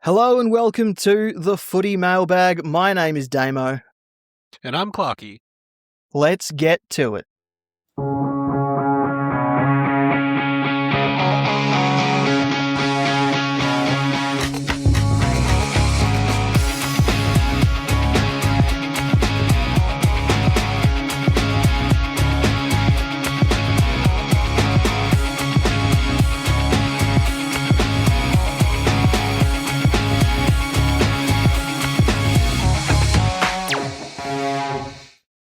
Hello and welcome to the Footy Mailbag. My name is Damo. And I'm Clarky. Let's get to it.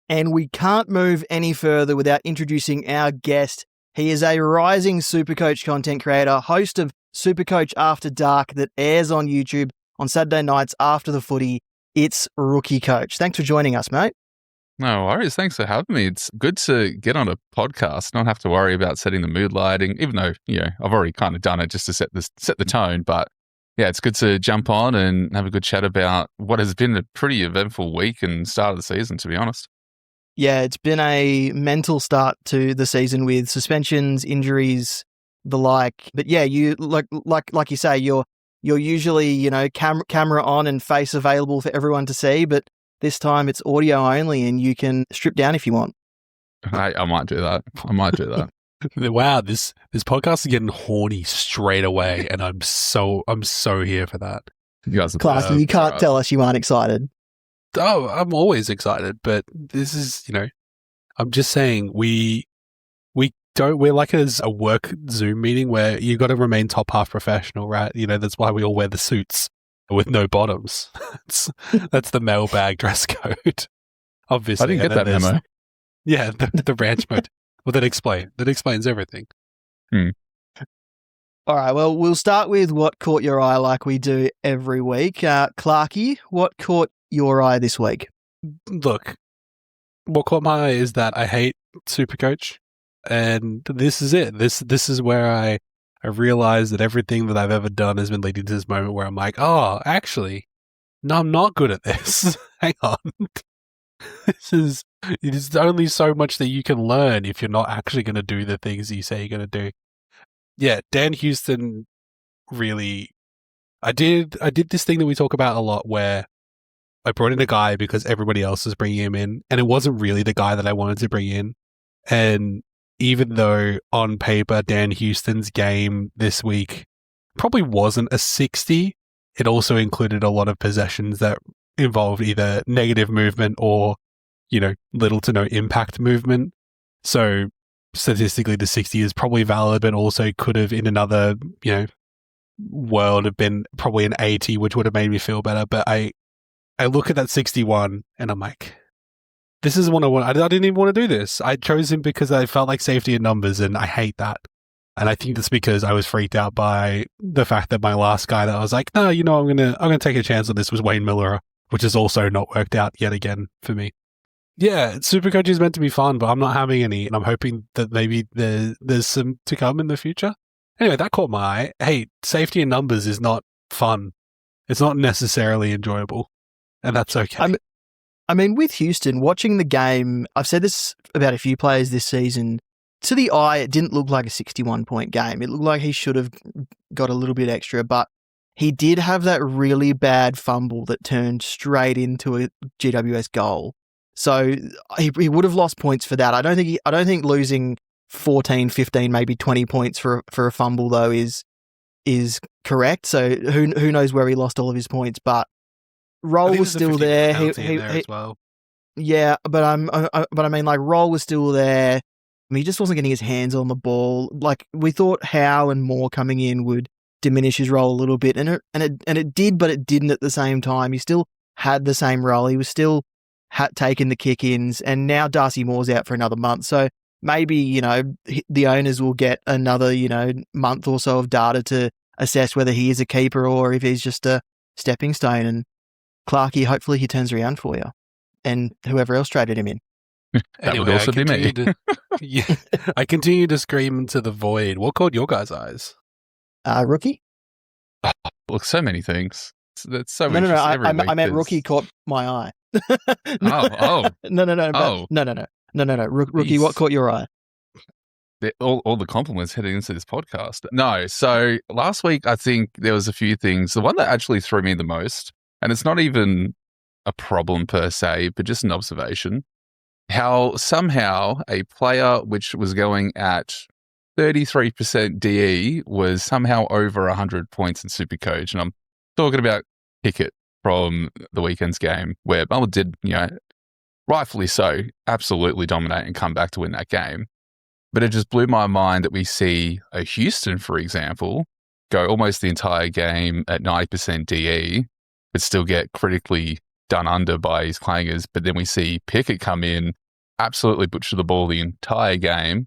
And we can't move any further without introducing our guest. He is a rising Supercoach content creator, host of Supercoach After Dark that airs on YouTube on Saturday nights after the footy. It's RookieCoach. Thanks for joining us, mate. No worries. Thanks for having me. It's good to get on a podcast, not have to worry about setting the mood lighting, even though, I've already kind of done it just to set the tone. But yeah, it's good to jump on and have a good chat about what has been a pretty eventful week and start of the season, to be honest. Yeah, it's been a mental start to the season with suspensions, injuries, the like. But yeah, you like you say, you're usually camera on and face available for everyone to see, but this time it's audio only, and you can strip down if you want. I might do that. Wow, this podcast is getting horny straight away, and I'm so here for that. You guys are Clarky, you can't tell us you aren't excited. Oh, I'm always excited, but this is, I'm just saying we're like a work Zoom meeting where you got to remain top half professional, right? That's why we all wear the suits with no bottoms. That's the mailbag dress code. Obviously. I didn't get that memo. Yeah, the ranch mode. Well, that explains everything. All right, well, we'll start with what caught your eye like we do every week. Clarky, what caught your eye this week? Look, what caught my eye is that I hate Supercoach, and this is it. This is where I realized that everything that I've ever done has been leading to this moment where I'm like, oh, actually, no, I'm not good at this. Hang on. There's only so much that you can learn if you're not actually going to do the things you say you're going to do. Yeah, Dan Houston really... I did this thing that we talk about a lot where I brought in a guy because everybody else was bringing him in, and it wasn't really the guy that I wanted to bring in. And even though on paper Dan Houston's game this week probably wasn't a 60, it also included a lot of possessions that involved either negative movement or, little to no impact movement. So statistically the 60 is probably valid, but also could have in another, world have been probably an 80, which would have made me feel better. But I look at that 61 and I'm like, this is what I want. I didn't even want to do this. I chose him because I felt like safety in numbers, and I hate that. And I think that's because I was freaked out by the fact that my last guy that I was like, no, I'm gonna take a chance on this was Wayne Miller, which has also not worked out yet again for me. Yeah, Supercoach is meant to be fun, but I'm not having any, and I'm hoping that maybe there's some to come in the future. Anyway, that caught my eye. Hey, safety in numbers is not fun. It's not necessarily enjoyable. And that's okay. I mean, with Houston, watching the game, I've said this about a few players this season, to the eye, it didn't look like a 61-point game. It looked like he should have got a little bit extra, but he did have that really bad fumble that turned straight into a GWS goal. So he would have lost points for that. I don't think losing 14, 15, maybe 20 points for a fumble, though, is correct. So who knows where he lost all of his points, but Roll was still there. As well. Yeah, but I mean, like, Roll was still there. I mean, he just wasn't getting his hands on the ball. Like, we thought Howe and Moore coming in would diminish his role a little bit, and it did, but it didn't at the same time. He still had the same role. He was still taking the kick-ins, and now Darcy Moore's out for another month. So maybe the owners will get another month or so of data to assess whether he is a keeper or if he's just a stepping stone. And Clarky, hopefully he turns around for you, and whoever else traded him in. That would also be me. I continue to scream into the void. What caught your guys' eyes? Rookie? Look, so many things. That's so No. I meant is... Rookie caught my eye. No. Rookie, what caught your eye? all the compliments heading into this podcast. No, so last week I think there was a few things. The one that actually threw me the most, and it's not even a problem per se, but just an observation, how somehow a player which was going at 33% DE was somehow over 100 points in Supercoach. And I'm talking about Pickett from the weekend's game, where Melbourne did, rightfully so, absolutely dominate and come back to win that game. But it just blew my mind that we see a Houston, for example, go almost the entire game at 90% DE, but still get critically done under by his clangers. But then we see Pickett come in, absolutely butcher the ball the entire game.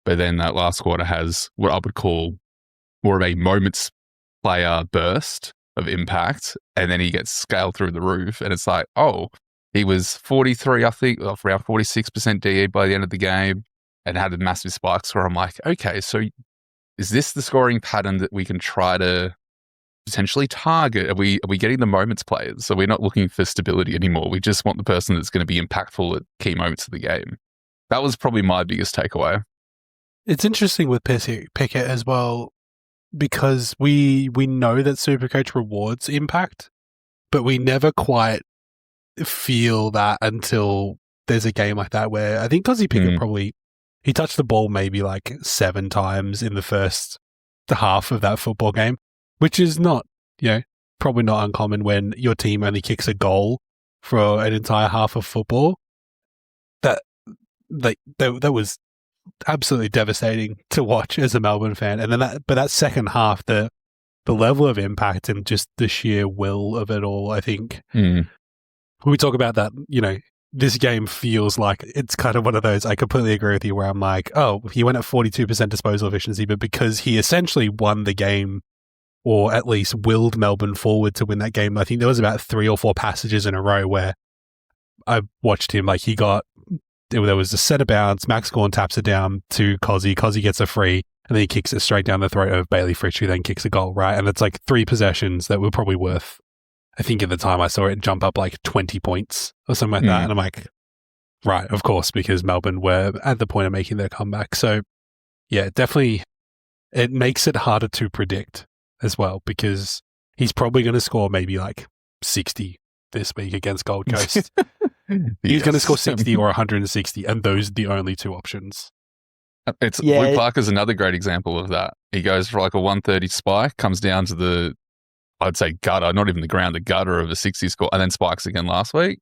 But then that last quarter has what I would call more of a moments player burst of impact. And then he gets scaled through the roof. And it's like, oh, he was 43, I think, around 46% DE by the end of the game, and had a massive spikes where I'm like, okay, so is this the scoring pattern that we can try to potentially target? Are we getting the moments players? So we're not looking for stability anymore. We just want the person that's going to be impactful at key moments of the game. That was probably my biggest takeaway. It's interesting with Pickett as well, because we know that Supercoach rewards impact, but we never quite feel that until there's a game like that where I think Cozzy Pickett probably, he touched the ball maybe like 7 times in the first half of that football game, which is not, probably not uncommon when your team only kicks a goal for an entire half of football. That was absolutely devastating to watch as a Melbourne fan. And then that second half, the level of impact and just the sheer will of it all, I think, when we talk about that, this game feels like it's kind of one of those, I completely agree with you, where I'm like, oh, he went at 42% disposal efficiency, but because he essentially won the game, or at least willed Melbourne forward to win that game. I think there was about 3 or 4 passages in a row where I watched him, like there was a set of bounds, Max Gawn taps it down to Cozzy, Cozzy gets a free, and then he kicks it straight down the throat of Bailey Fritsch, who then kicks a goal, right? And it's like 3 possessions that were probably worth, I think at the time I saw it jump up like 20 points or something like that. And I'm like, right, of course, because Melbourne were at the point of making their comeback. So yeah, definitely it makes it harder to predict as well, because he's probably going to score maybe like 60 this week against Gold Coast. He's going to score 60 or 160, and those are the only 2 options. Luke Parker's another great example of that. He goes for like a 130 spike, comes down to the, I'd say gutter, not even the ground, the gutter of a 60 score, and then spikes again last week,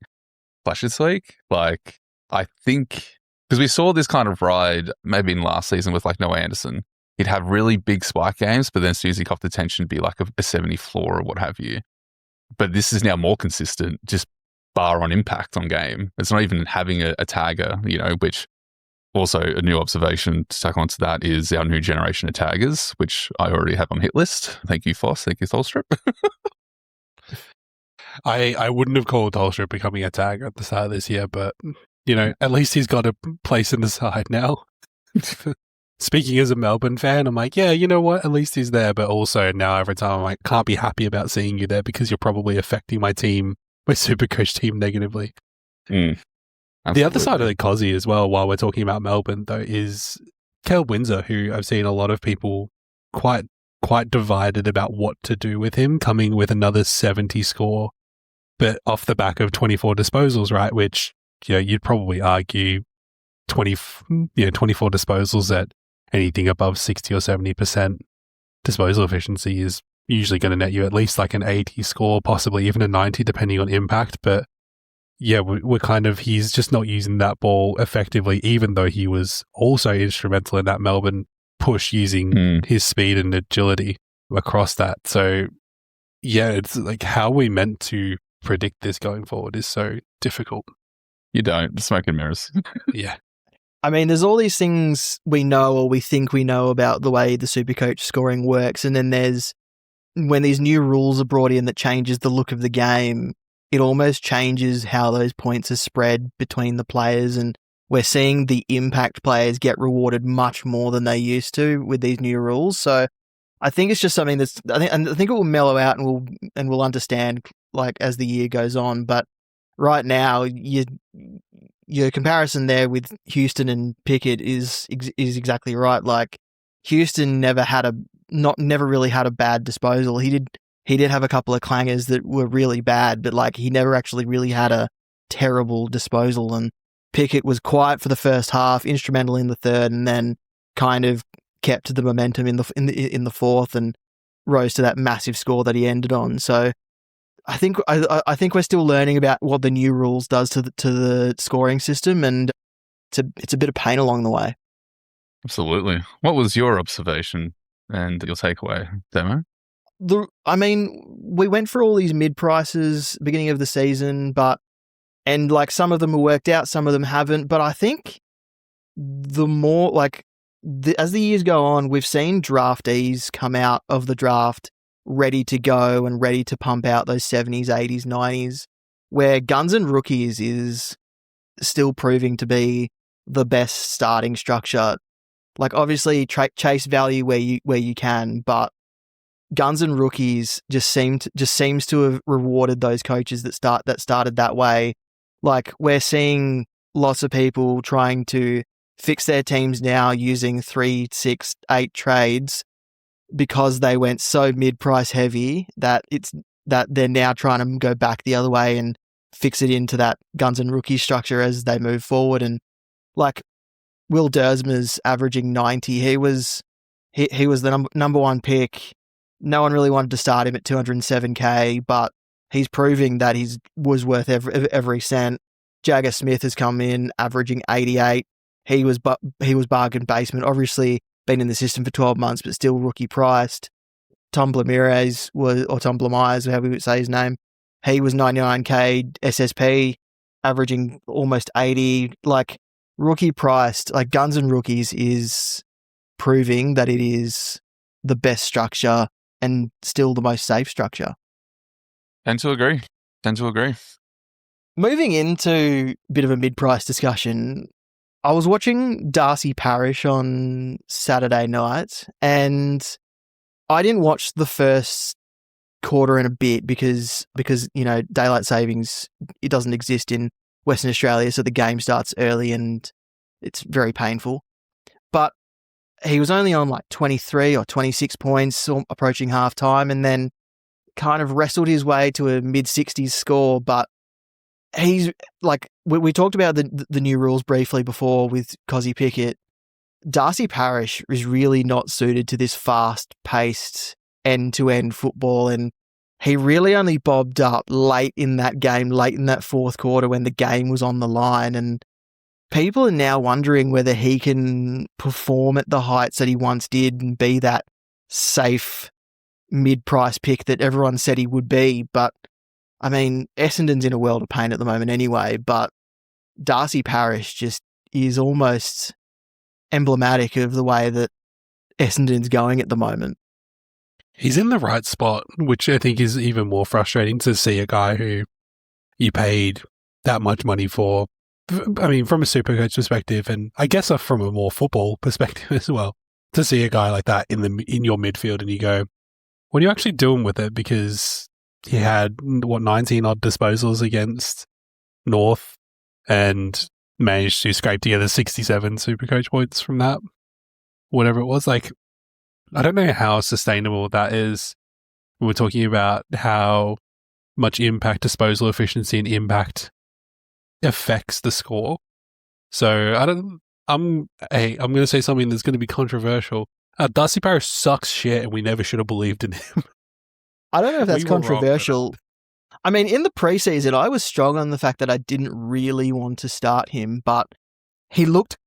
this week. Like, I think, because we saw this kind of ride maybe in last season with like Noah Anderson. He'd have really big spike games, but then as soon as he coughed the tension, be like a 70 floor or what have you. But this is now more consistent, just bar on impact on game. It's not even having a tagger, which also a new observation to tack onto that is our new generation of taggers, which I already have on hit list. Thank you, Foss. Thank you, Tholstrup. I wouldn't have called Tholstrup becoming a tagger at the start of this year, but, at least he's got a place in the side now. Speaking as a Melbourne fan, I'm like, yeah, you know what? At least he's there. But also now every time I'm like, can't be happy about seeing you there because you're probably affecting my Supercoach team negatively. The other side of the Cozzy as well, while we're talking about Melbourne, though, is Caleb Windsor, who I've seen a lot of people quite divided about what to do with him, coming with another 70 score, but off the back of 24 disposals, right? Which, you'd probably argue 24 disposals at anything above 60 or 70% disposal efficiency is usually going to net you at least like an 80 score, possibly even a 90, depending on impact. But yeah, we're he's just not using that ball effectively, even though he was also instrumental in that Melbourne push using his speed and agility across that. So yeah, it's like how we meant to predict this going forward is so difficult. You don't. Smoke and mirrors. Yeah. I mean, there's all these things we know or we think we know about the way the Supercoach scoring works, and then there's when these new rules are brought in that changes the look of the game, it almost changes how those points are spread between the players, and we're seeing the impact players get rewarded much more than they used to with these new rules. So I think it's just something I think it will mellow out and we'll understand like as the year goes on. But right now, your comparison there with Houston and Pickett is exactly right. Like Houston never really had a bad disposal. He did have a couple of clangers that were really bad, but like he never actually really had a terrible disposal. And Pickett was quiet for the first half, instrumental in the third, and then kind of kept the momentum in the fourth and rose to that massive score that he ended on. So I think we're still learning about what the new rules does to the scoring system, and it's a bit of pain along the way. Absolutely. What was your observation and your takeaway, Demo? We went for all these mid prices beginning of the season, and like some of them have worked out, some of them haven't. But I think the more as the years go on, we've seen draftees come out of the draft ready to go and ready to pump out those 70s, 80s, 90s, where Guns and Rookies is still proving to be the best starting structure. Like obviously chase value where you can, but Guns and Rookies just seems to have rewarded those coaches that started that way. Like we're seeing lots of people trying to fix their teams now using 3, 6, 8 trades because they went so mid-price heavy that they're now trying to go back the other way and fix it into that Guns and Rookies structure as they move forward. And like Will Dersmer's averaging 90. He was the number one pick. No one really wanted to start him at 207K, but he's proving that he was worth every cent. Jagger Smith has come in averaging 88. He was bargain basement. Obviously been in the system for 12 months, but still rookie priced. Tom Blamires or Tom Blamires, however you would say his name. He was 99K SSP, averaging almost 80. Like rookie priced, like Guns and Rookies is proving that it is the best structure and still the most safe structure. Tend to agree. Moving into a bit of a mid-price discussion, I was watching Darcy Parish on Saturday night, and I didn't watch the first quarter and a bit because daylight savings, it doesn't exist in Western Australia, so the game starts early and it's very painful. But he was only on like 23 or 26 points approaching half time, and then kind of wrestled his way to a mid-60s score. But he's like, we talked about the new rules briefly before with Cozzy Pickett. Darcy Parish is really not suited to this fast-paced end-to-end football, and he really only bobbed up late in that fourth quarter when the game was on the line, and people are now wondering whether he can perform at the heights that he once did and be that safe mid-price pick that everyone said he would be. But I mean, Essendon's in a world of pain at the moment anyway, but Darcy Parish just is almost emblematic of the way that Essendon's going at the moment. He's in the right spot, which I think is even more frustrating to see a guy who you paid that much money for. I mean, from a Supercoach perspective, and I guess from a more football perspective as well, to see a guy like that in your midfield and you go, what are you actually doing with it? Because he had 19 odd disposals against North and managed to scrape together 67 Supercoach points from that, whatever it was. Like, I don't know how sustainable that is. We're talking about how much impact disposal efficiency and impact affects the score. So I'm going to say something that's going to be controversial. Darcy Parish sucks shit and we never should have believed in him. I don't know if that's controversial. I mean, in the preseason, I was strong on the fact that I didn't really want to start him, but he looked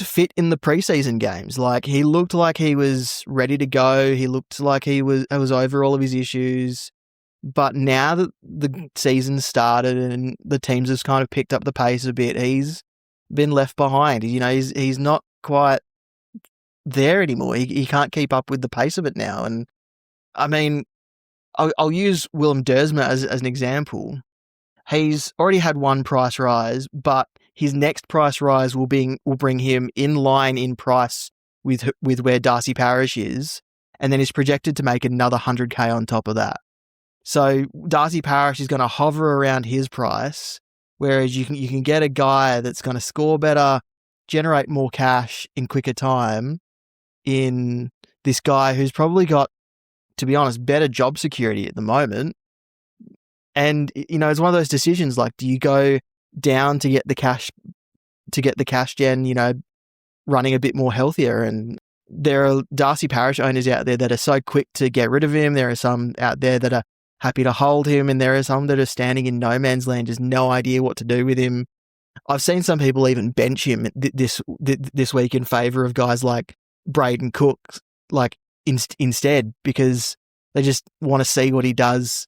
fit in the preseason games. Like, he looked like he was ready to go. He looked like he was over all of his issues. But now that the season started and the teams have kind of picked up the pace a bit, he's been left behind. You know, he's not quite there anymore. He can't keep up with the pace of it now. And I mean, I'll use Willem Dersmer as an example. He's already had one price rise, but his next price rise will bring him in line in price with where Darcy Parish is, and then he's projected to make another 100K on top of that. So Darcy Parish is going to hover around his price, whereas you can get a guy that's going to score better, generate more cash in quicker time in this guy who's probably got, to be honest, better job security at the moment. And, it's one of those decisions, like, do you go down to get the cash gen, running a bit more healthier? And there are Darcy Parish owners out there that are so quick to get rid of him. There are some out there that are happy to hold him, and there are some that are standing in no man's land, just no idea what to do with him. I've seen some people even bench him this week in favour of guys like Braden Cook, like instead, because they just want to see what he does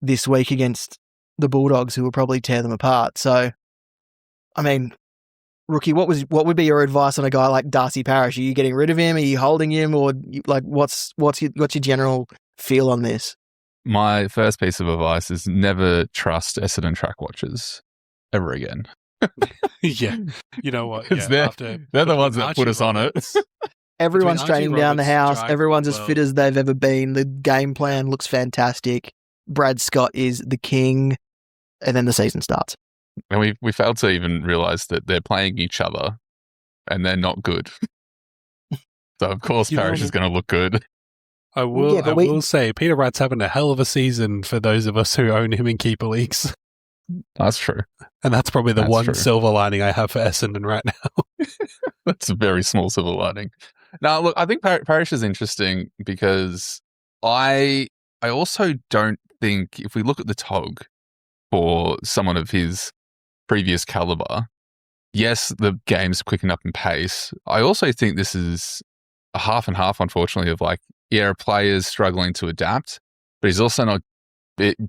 this week against the Bulldogs, who will probably tear them apart. So, I mean, Rookie, what would be your advice on a guy like Darcy Parish? Are you getting rid of him? Are you holding him? Or what's your general feel on this? My first piece of advice is never trust Essendon track watchers ever again. Yeah. You know what? Because Yeah, they're the ones that put us on it. Everyone's Between training Archie down the Roberts, house. Strike, Everyone's as well- fit as they've ever been. The game plan looks fantastic. Brad Scott is the king. And then the season starts. And we failed to even realise that they're playing each other and they're not good. So, of course, Parish is going to look good. I will. Yeah, but I will say, Peter Wright's having a hell of a season for those of us who own him in keeper leagues, That's true. and that's probably the That's one true. silver lining I have for Essendon right now. That's a very small silver lining. Now, look, I think Parish is interesting because I also don't think, if we look at the TOG for someone of his previous caliber, yes, the game's quickened up in pace. I also think this is a half and half, unfortunately, of like, yeah, a player's struggling to adapt, but he's also not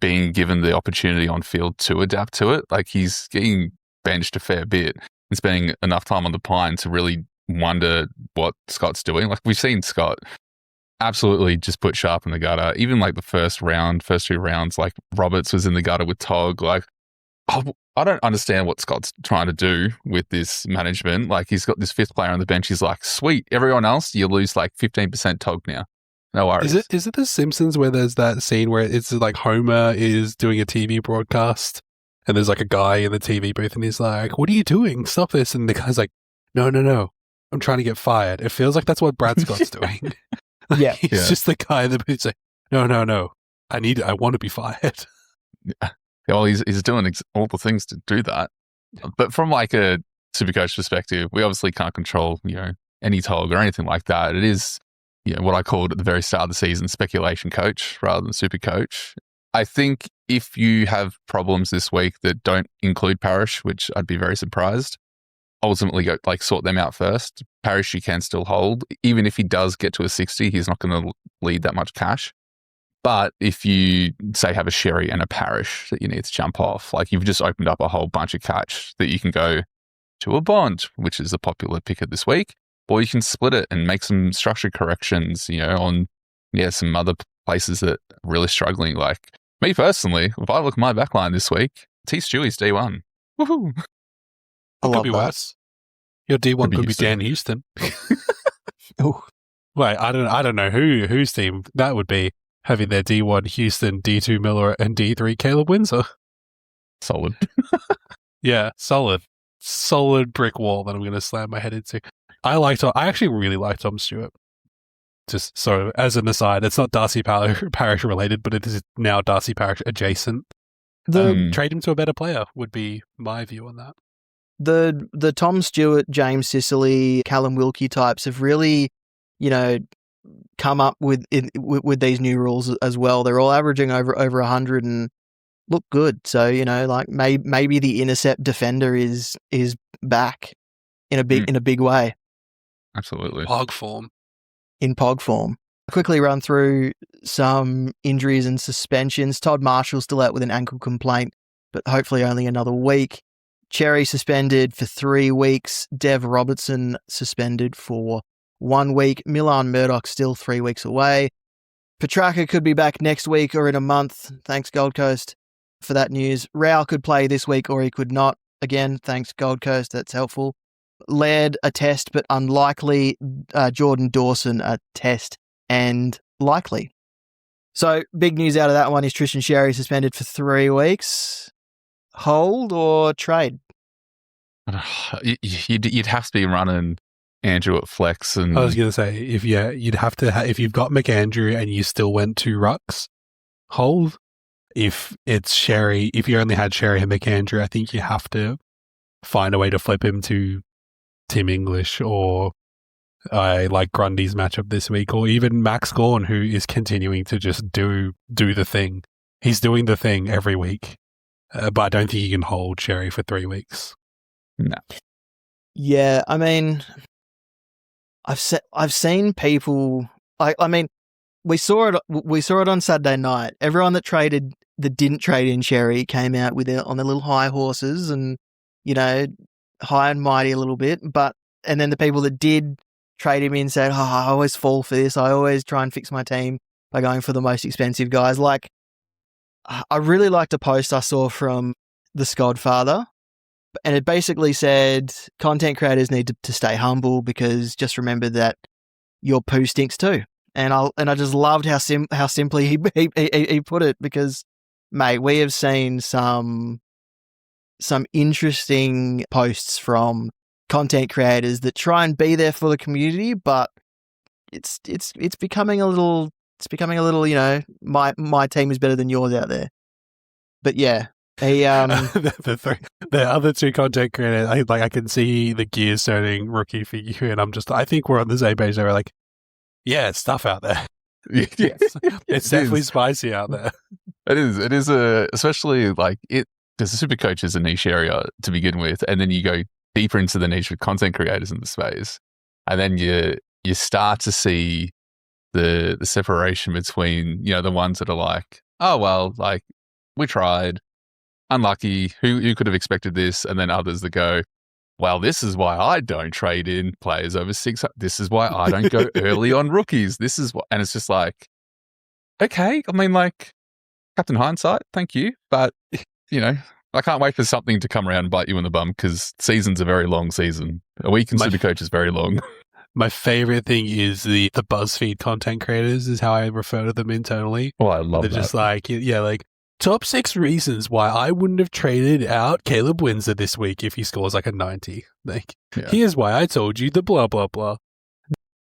being given the opportunity on field to adapt to it. Like, he's getting benched a fair bit and spending enough time on the pine to really wonder what Scott's doing. Like, we've seen Scott absolutely just put Sharp in the gutter. Even like the first two rounds, like Roberts was in the gutter with Tog. Like, I don't understand what Scott's trying to do with this management. Like, he's got this fifth player on the bench. He's like, sweet, everyone else, you lose like 15% Tog now. No worries. Is it The Simpsons where there's that scene where it's like Homer is doing a TV broadcast and there's like a guy in the TV booth and he's like, "What are you doing? Stop this!" And the guy's like, "No, I'm trying to get fired." It feels like that's what Brad Scott's doing. Yeah. He's just the guy in the booth saying, "No, I want to be fired." Yeah, well, he's doing all the things to do that. But from like a Supercoach perspective, we obviously can't control, any TOG or anything like that. It is, what I called at the very start of the season, speculation coach rather than Supercoach. I think if you have problems this week that don't include Parish, which I'd be very surprised, ultimately go sort them out first. Parish you can still hold. Even if he does get to a 60, he's not going to lead that much cash. But if you, say, have a Sherry and a Parish that you need to jump off, like, you've just opened up a whole bunch of cash that you can go to a Bond, which is the popular picker this week, or you can split it and make some structure corrections, on some other places that are really struggling. Like, me personally, if I look at my backline this week, T. Stewie's D1. Woohoo! I Could love be that. worse. Your D1 Could be could be Dan Houston. Ooh. Wait, I don't know whose team that would be, having their D1 Houston, D2 Miller, and D3 Caleb Windsor. Solid. Yeah, solid brick wall that I'm going to slam my head into. I actually really like Tom Stewart. Just so as an aside, it's not Darcy Parish related, but it is now Darcy Parish adjacent. Trade him to a better player would be my view on that. The Tom Stewart, James Sicily, Callum Wilkie types have really, come up with these new rules as well. They're all averaging over 100 and look good. So, maybe the intercept defender is back in a big way. Absolutely. Pog form. In Pog form. I'll quickly run through some injuries and suspensions. Todd Marshall still out with an ankle complaint, but hopefully only another week. Cherry suspended for 3 weeks. Dev Robertson suspended for 1 week. Milan Murdoch still 3 weeks away. Petrarca could be back next week or in a month. Thanks, Gold Coast, for that news. Rao could play this week or he could not. Again, thanks, Gold Coast. That's helpful. Laird, a test, but unlikely. Jordan Dawson, a test and likely. So big news out of that one is Tristan Sherry suspended for 3 weeks. Hold or trade? You'd have to be running Andrew at flex, and I was going to say, you'd have to if you've got McAndrew and you still went 2 rucks, hold. If it's Sherry, if you only had Sherry and McAndrew, I think you have to find a way to flip him to Tim English, or I like Grundy's matchup this week, or even Max Gawn, who is continuing to just do the thing. He's doing the thing every week, but I don't think you can hold Sherry for 3 weeks. No. Yeah, I mean, I've seen people. I mean, we saw it on Saturday night. Everyone that didn't trade in Sherry came out with it on their little high horses and, high and mighty a little bit. And then the people that did trade him in said, I always fall for this. I always try and fix my team by going for the most expensive guys. Like, I really liked a post I saw from the Skodfather, and it basically said content creators need to stay humble, because just remember that your poo stinks too. And I just loved how simply he put it, because, mate, we have seen some interesting posts from content creators that try and be there for the community, but it's becoming a little, my team is better than yours out there. But yeah, the other 2 content creators, I can see the gears turning rookie for you, and I think we're on the same page. They were like, yeah, it's tough out there. It's definitely spicy out there. It is especially like it, because the Supercoach is a niche area to begin with, and then you go deeper into the niche with content creators in the space, and then you start to see the separation between the ones that are like, oh well, like we tried, unlucky, who could have expected this, and then others that go, well, this is why I don't trade in players over 6. This is why I don't go early on rookies. This is what, and it's just like, okay, I mean, like, Captain Hindsight, thank you, but I can't wait for something to come around and bite you in the bum, because season's a very long season. A week in Supercoach is very long. My favorite thing is the BuzzFeed content creators is how I refer to them internally. Oh, I love that. They're just like, like, top 6 reasons why I wouldn't have traded out Caleb Windsor this week if he scores like a 90. Like, here's why I told you the blah, blah, blah.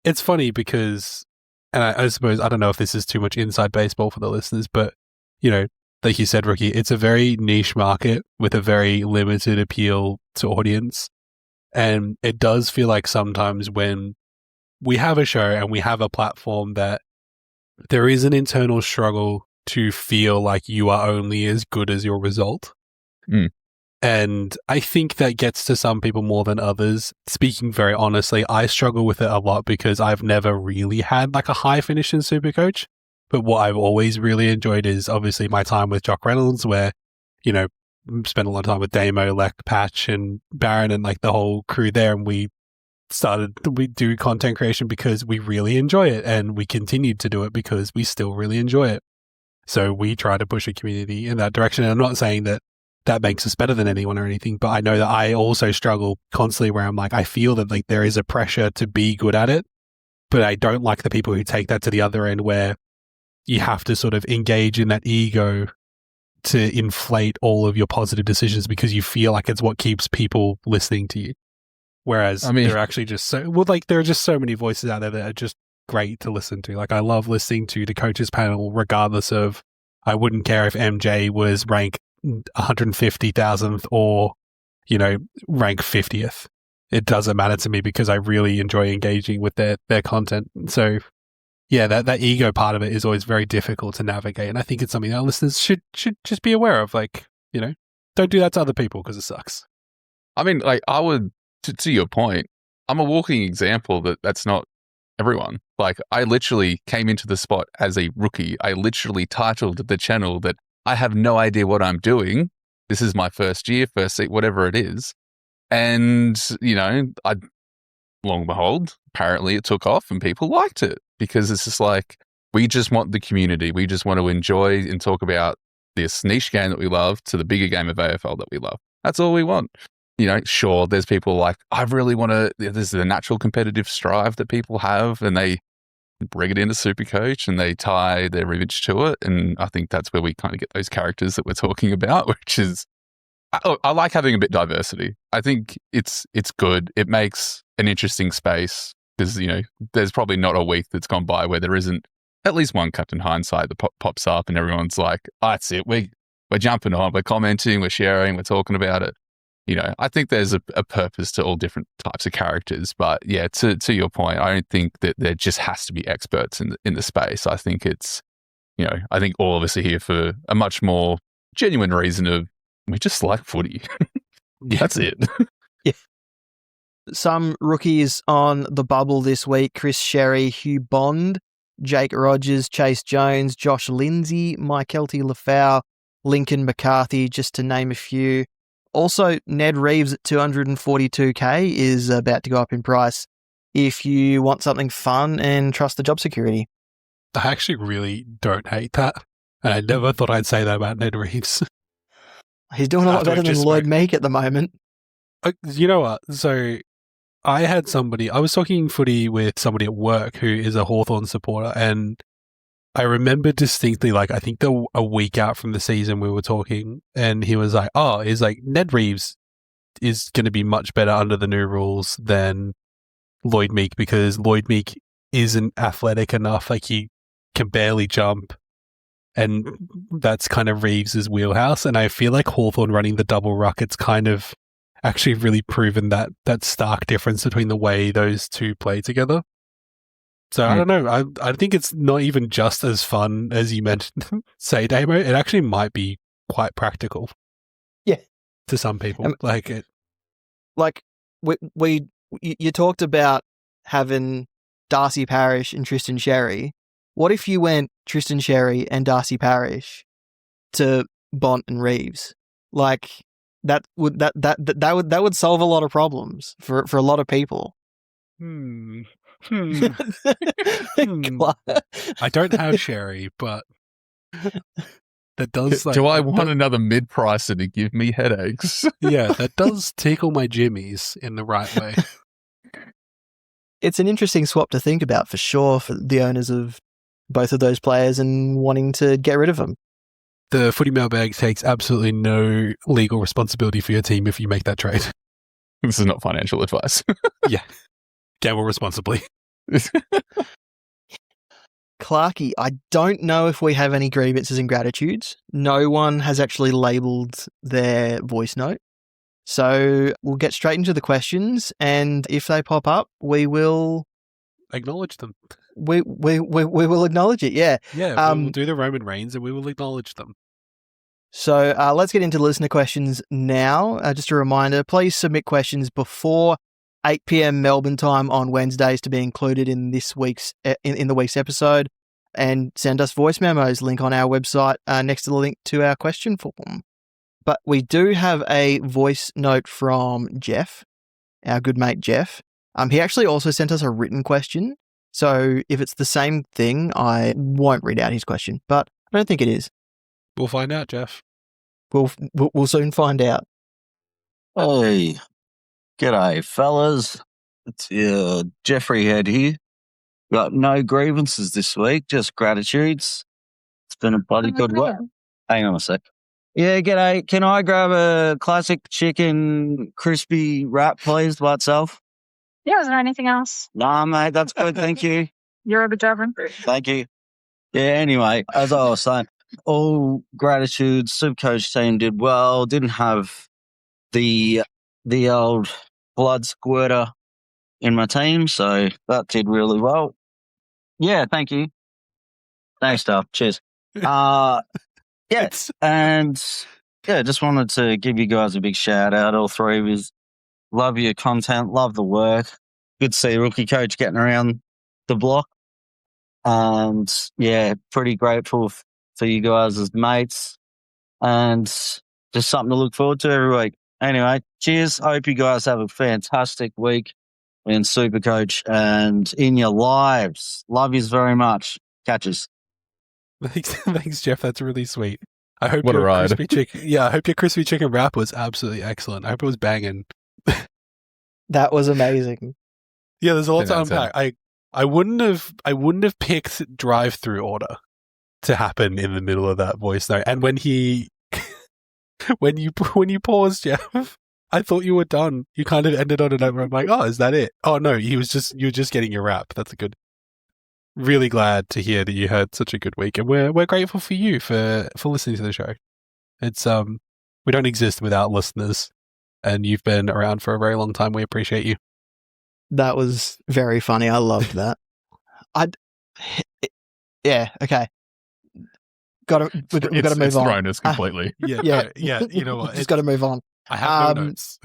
It's funny because, and I suppose, I don't know if this is too much inside baseball for the listeners, but, like you said, Rookie, it's a very niche market with a very limited appeal to audience. And it does feel like sometimes when we have a show and we have a platform that there is an internal struggle to feel like you are only as good as your result. Mm. And I think that gets to some people more than others. Speaking very honestly, I struggle with it a lot because I've never really had like a high finish in Supercoach. But what I've always really enjoyed is obviously my time with Jock Reynolds, where, spent a lot of time with Damo, Lek, Patch, and Baron, and like the whole crew there. And we do content creation because we really enjoy it, and we continued to do it because we still really enjoy it. So we try to push a community in that direction. And I'm not saying that makes us better than anyone or anything, but I know that I also struggle constantly where I'm like, I feel that like there is a pressure to be good at it, but I don't like the people who take that to the other end where you have to sort of engage in that ego to inflate all of your positive decisions because you feel like it's what keeps people listening to you. Whereas they're actually just there are just so many voices out there that are just great to listen to. Like, I love listening to the coaches panel, regardless of, I wouldn't care if MJ was rank 150,000th or, rank 50th. It doesn't matter to me because I really enjoy engaging with their content. So yeah, that ego part of it is always very difficult to navigate. And I think it's something our listeners should just be aware of. Like, don't do that to other people because it sucks. I mean, like, I would, to your point, I'm a walking example that's not everyone. Like, I literally came into the spot as a rookie. I literally titled the channel that I have no idea what I'm doing. This is my first year, first seat, whatever it is. And, long and behold, apparently it took off and people liked it because it's just like, we just want the community. We just want to enjoy and talk about this niche game that we love to the bigger game of AFL that we love. That's all we want. Sure, there's people like, I really want to, there's the natural competitive strive that people have and they bring it into Supercoach and they tie their image to it. And I think that's where we kind of get those characters that we're talking about, which is, I like having a bit of diversity. I think it's good. It makes an interesting space because, there's probably not a week that's gone by where there isn't at least one Captain Hindsight that pops up and everyone's like, oh, that's it. We're jumping on, we're commenting, we're sharing, we're talking about it. I think there's a purpose to all different types of characters, but yeah, to your point, I don't think that there just has to be experts in the space. I think it's, I think all of us are here for a much more genuine reason of we just like footy. That's it. Yeah. Some rookies on the bubble this week: Chris Sherry, Hugh Bond, Jake Rogers, Chase Jones, Josh Lindsay, Maikelty Lafau, Lincoln McCarthy, just to name a few. Also, Ned Reeves at 242k is about to go up in price if you want something fun and trust the job security. I actually really don't hate that. And I never thought I'd say that about Ned Reeves. He's doing a lot better than Lloyd Meek at the moment. You know what? So I was talking footy with somebody at work who is a Hawthorn supporter, and I remember distinctly, I think a week out from the season we were talking, and he was like, Ned Reeves is going to be much better under the new rules than Lloyd Meek because Lloyd Meek isn't athletic enough. He can barely jump, and that's kind of Reeves' wheelhouse. And I feel like Hawthorn running the double ruck, it's kind of actually really proven that stark difference between the way those two play together. So I don't know. I think it's not even just as fun as you mentioned, say, Damo. It actually might be quite practical. Yeah. To some people. You talked about having Darcy Parish and Tristan Sherry. What if you went Tristan Sherry and Darcy Parish to Bont and Reeves? That would solve a lot of problems for a lot of people. I don't have Sherry, but that does. Do I want another mid-pricer to give me headaches? Yeah, that does tickle my jimmies in the right way. It's an interesting swap to think about for sure for the owners of both of those players and wanting to get rid of them. The Footy Mailbag takes absolutely no legal responsibility for your team if you make that trade. This is not financial advice. Yeah. Gamble responsibly. Clarky, I don't know if we have any grievances and gratitudes. No one has actually labelled their voice note. So we'll get straight into the questions, and if they pop up, we will acknowledge them. We will acknowledge it, yeah. Yeah, we'll do the Roman Reigns and we will acknowledge them. So let's get into listener questions now. Just a reminder, please submit questions before 8 p.m. Melbourne time on Wednesdays to be included in this week's in the week's episode, and send us voice memos. Link on our website next to the link to our question form. But we do have a voice note from Jeff, our good mate Jeff. He actually also sent us a written question. So if it's the same thing, I won't read out his question, but I don't think it is. We'll find out, Jeff. We'll soon find out. Hey, g'day, fellas. It's Jeffrey Head here. Got no grievances this week, just gratitudes. It's been a bloody good week. Hang on a sec. Yeah, g'day. Can I grab a classic chicken crispy wrap, please, by itself? Yeah, is there anything else? Nah, mate, that's good. Thank you. You're a bit different. Thank you. Yeah, anyway, as I was saying, all gratitude, Supercoach team did well. Didn't have the old blood squirter in my team, so that did really well. Yeah, thank you. Thanks, Dale. Cheers. Yeah, and yeah, just wanted to give you guys a big shout out, all three of you. Love your content, love the work. Good to see RookieCoach getting around the block. And yeah, pretty grateful for you guys as mates. And just something to look forward to every week. Anyway, cheers. I hope you guys have a fantastic week in Supercoach and in your lives. Love yous very much. Catches. Thanks, Jeff. That's really sweet. I hope what your a ride. crispy chicken. Yeah, I hope your crispy chicken wrap was absolutely excellent. I hope it was banging. That was amazing. Yeah, there's a lot to unpack. I wouldn't have picked drive-through order to happen in the middle of that voice note. And when he, when you paused, Jeff, I thought you were done. You kind of ended on a note where I'm like, oh, is that it? Oh no, you were just getting your wrap. That's a good. Really glad to hear that you had such a good week, and we're grateful for you for listening to the show. It's we don't exist without listeners, and you've been around for a very long time. We appreciate you. That was very funny. I loved that. Yeah. Okay. We've got to move it's on. thrown us completely. Yeah. You know what? Just got to move on. I have no notes.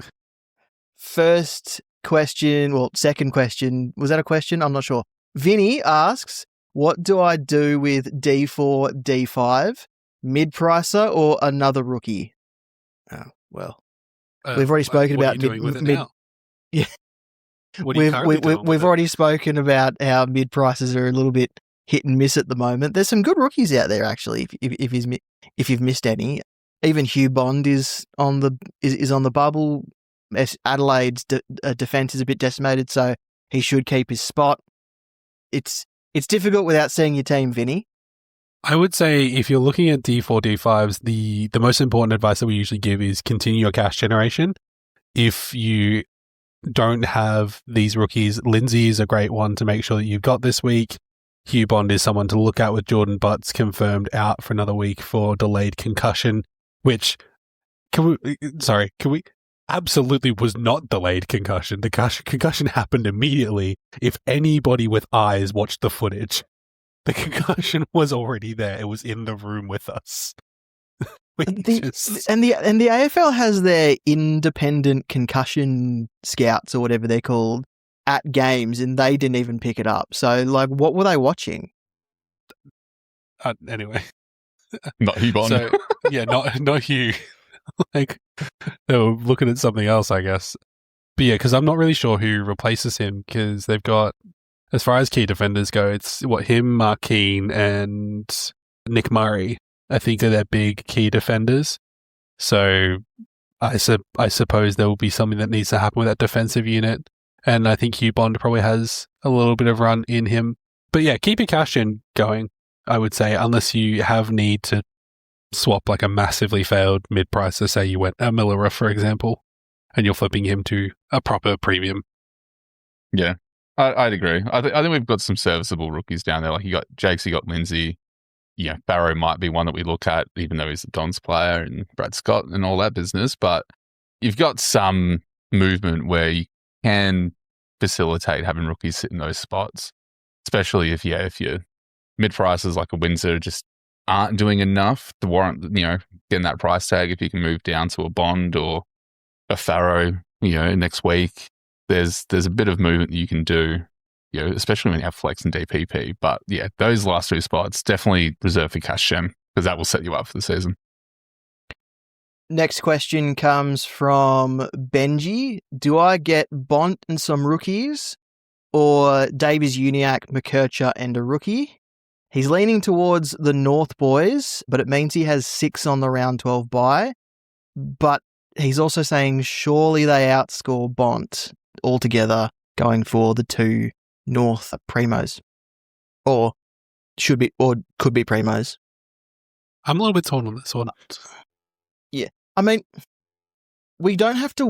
Second question. Was that a question? I'm not sure. Vinny asks, what do I do with D4, D5, mid-pricer or another rookie? Oh, well. We've already spoken what about are you doing with it mid. now? Yeah. What are you currently doing with We've it? already spoken about how mid-prices are a little bit hit and miss at the moment. There's some good rookies out there, actually, if you've missed any. Even Hugh Bond is on the bubble. Adelaide's defence is a bit decimated, so he should keep his spot. It's difficult without seeing your team, Vinny. I would say if you're looking at D4, D5s, the most important advice that we usually give is continue your cash generation. If you don't have these rookies, Lindsay is a great one to make sure that you've got this week. Hugh Bond is someone to look at with Jordan Butts confirmed out for another week for delayed concussion, which can we absolutely was not delayed concussion. The concussion happened immediately. If anybody with eyes watched the footage, the concussion was already there. It was in the room with us. And the AFL has their independent concussion scouts or whatever they're called at games, and they didn't even pick it up. So, like, what were they watching? Anyway, not Hugh Bond. So, yeah, not Hugh. Like, they were looking at something else, I guess. But yeah, because I'm not really sure who replaces him, because they've got, as far as key defenders go, it's him, Mark Keane, and Nick Murray, I think, are their big key defenders. So I suppose there will be something that needs to happen with that defensive unit. And I think Hugh Bond probably has a little bit of run in him. But yeah, keep your cash in going, I would say, unless you have need to swap like a massively failed mid-pricer. Say you went a Miller, for example, and you're flipping him to a proper premium. Yeah, I'd agree. I think we've got some serviceable rookies down there. Like you got Jakes, you got Lindsay. Yeah, Barrow might be one that we look at, even though he's a Dons player, and Brad Scott and all that business. But you've got some movement where you can facilitate having rookies sit in those spots, especially if your mid-prices like a Windsor just aren't doing enough to warrant, getting that price tag. If you can move down to a Bond or a Farrow, next week, there's a bit of movement that you can do, especially when you have flex and DPP. But yeah, those last two spots definitely reserve for cash gem, because that will set you up for the season. Next question comes from Benji. Do I get Bont and some rookies, or Davies, Uniac, McKercher and a rookie? He's leaning towards the North boys, but it means he has 6 on the round 12 bye. But he's also saying surely they outscore Bont altogether, going for the 2 North primos, or could be primos. I'm a little bit torn on this one. Yeah, I mean, we don't have to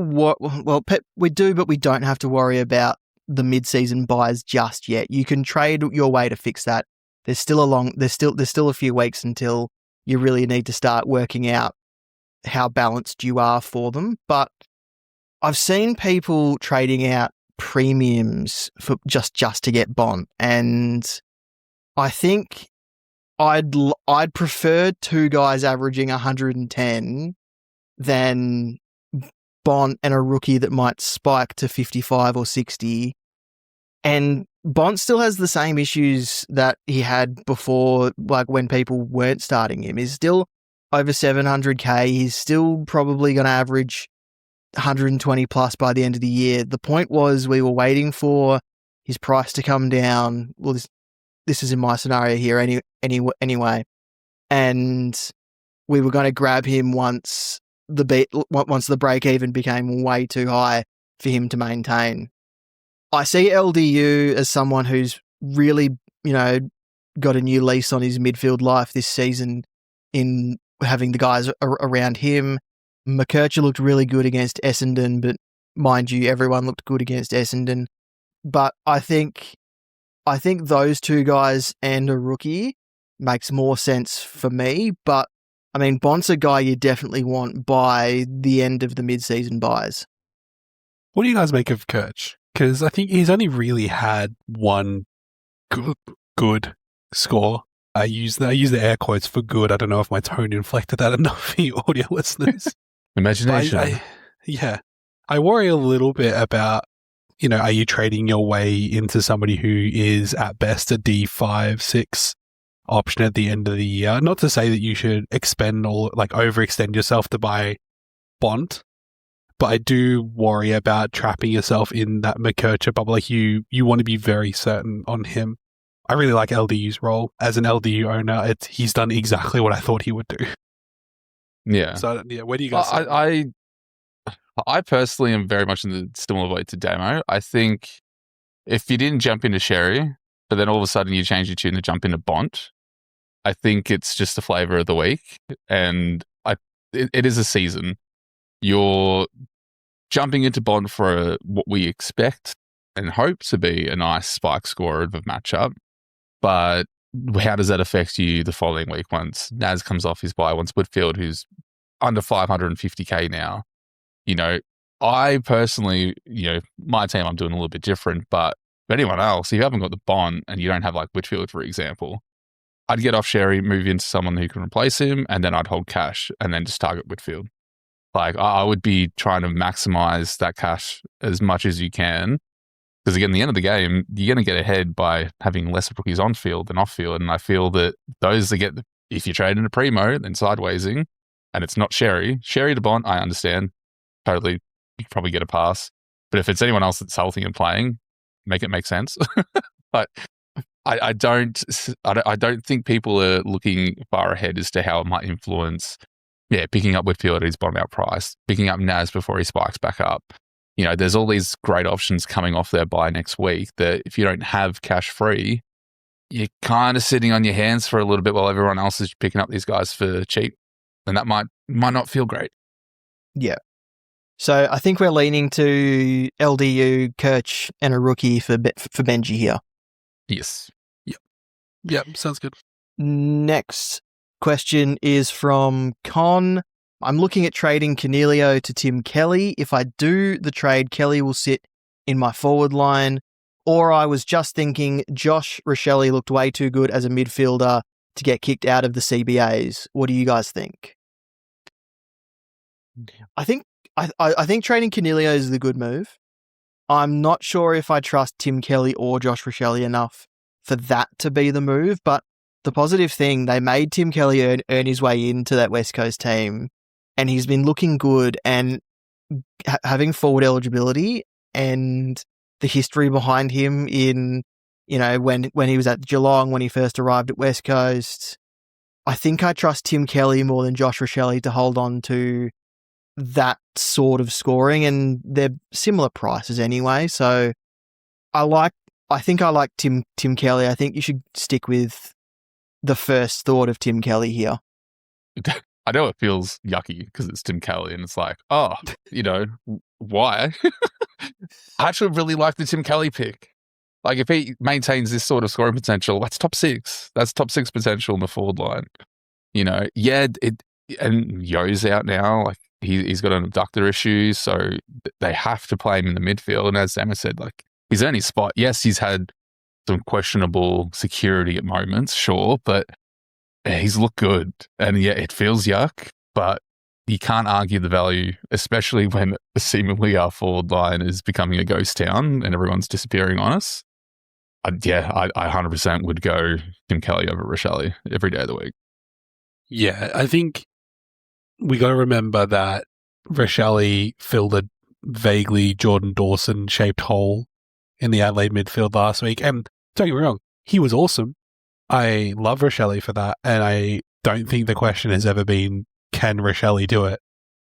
we do, but we don't have to worry about the mid-season buys just yet. You can trade your way to fix that. There's still a few weeks until you really need to start working out how balanced you are for them. But I've seen people trading out premiums for just to get Bont, and I think I'd prefer 2 guys averaging 110 than Bont and a rookie that might spike to 55 or 60. And Bont still has the same issues that he had before, like when people weren't starting him. He's still over 700k. He's still probably going to average 120 plus by the end of the year. The point was we were waiting for his price to come down. Well, this is in my scenario here anyway. And we were going to grab him once the break even became way too high for him to maintain. I see LDU as someone who's really, got a new lease on his midfield life this season in having the guys around him. McKercher looked really good against Essendon, but mind you, everyone looked good against Essendon. But I think those two guys and a rookie makes more sense for me. But I mean, Bont's a guy you definitely want by the end of the mid-season buys. What do you guys make of Kirch? Because I think he's only really had one good score. I use the air quotes for good. I don't know if my tone inflected that enough for you audio listeners. Imagination. I worry a little bit about, are you trading your way into somebody who is at best a D5, 6 option at the end of the year? Not to say that you should expend or overextend yourself to buy Bont, but I do worry about trapping yourself in that McKercher bubble. You want to be very certain on him. I really like LDU's role. As an LDU owner, he's done exactly what I thought he would do. Yeah. So, where do you guys stand? I personally am very much in the similar way to Damo. I think if you didn't jump into Sherry, but then all of a sudden you change your tune to jump into Bont, I think it's just the flavor of the week. And it is a season. You're jumping into Bont for what we expect and hope to be a nice spike score of a matchup. But how does that affect you the following week once Naz comes off his bye, once Whitfield, who's under 550k now? I personally, my team, I'm doing a little bit different, but for anyone else, if you haven't got the Bond and you don't have Whitfield, for example, I'd get off Sherry, move into someone who can replace him, and then I'd hold cash and then just target Whitfield. I would be trying to maximize that cash as much as you can. Because again, at the end of the game, you're going to get ahead by having less rookies on field than off field. And I feel that those that if you trade in a primo, then sidewaysing, and it's not Sherry to Bont, I understand. Totally, you could probably get a pass. But if it's anyone else that's healthy and playing, make it make sense. But I don't think people are looking far ahead as to how it might influence, picking up Whitfield at his bottom out price, picking up Naz before he spikes back up. There's all these great options coming off there by next week that if you don't have cash free, you're kind of sitting on your hands for a little bit while everyone else is picking up these guys for cheap. And that might not feel great. Yeah. So I think we're leaning to LDU, Kirch, and a rookie for Benji here. Yes. Yep, sounds good. Next question is from Con. I'm looking at trading Cornelio to Tim Kelly. If I do the trade, Kelly will sit in my forward line. Or I was just thinking Josh Rochelle looked way too good as a midfielder to get kicked out of the CBAs. What do you guys think? I think trading Cornelio is the good move. I'm not sure if I trust Tim Kelly or Josh Rochelle enough for that to be the move, but the positive thing, they made Tim Kelly earn his way into that West Coast team, and he's been looking good and having forward eligibility and the history behind him in, when he was at Geelong, when he first arrived at West Coast. I think I trust Tim Kelly more than Josh Rochelle to hold on to that sort of scoring, and they're similar prices anyway. So I think I like Tim Kelly. I think you should stick with the first thought of Tim Kelly here. I know it feels yucky because it's Tim Kelly and it's like, why? I actually really like the Tim Kelly pick. If he maintains this sort of scoring potential, that's top 6. That's top 6 potential in the forward line. And Yo's out now. He's got an abductor issue, so they have to play him in the midfield. And as Emma said, his only spot, yes, he's had some questionable security at moments, sure, but he's looked good. And it feels yuck, but you can't argue the value, especially when seemingly our forward line is becoming a ghost town and everyone's disappearing on us. I 100% would go Tim Kelly over Rochelle every day of the week. Yeah, I think we got to remember that Rochelle filled a vaguely Jordan Dawson-shaped hole in the Adelaide midfield last week. And don't get me wrong, he was awesome. I love Rochelle for that. And I don't think the question has ever been, can Rochelle do it?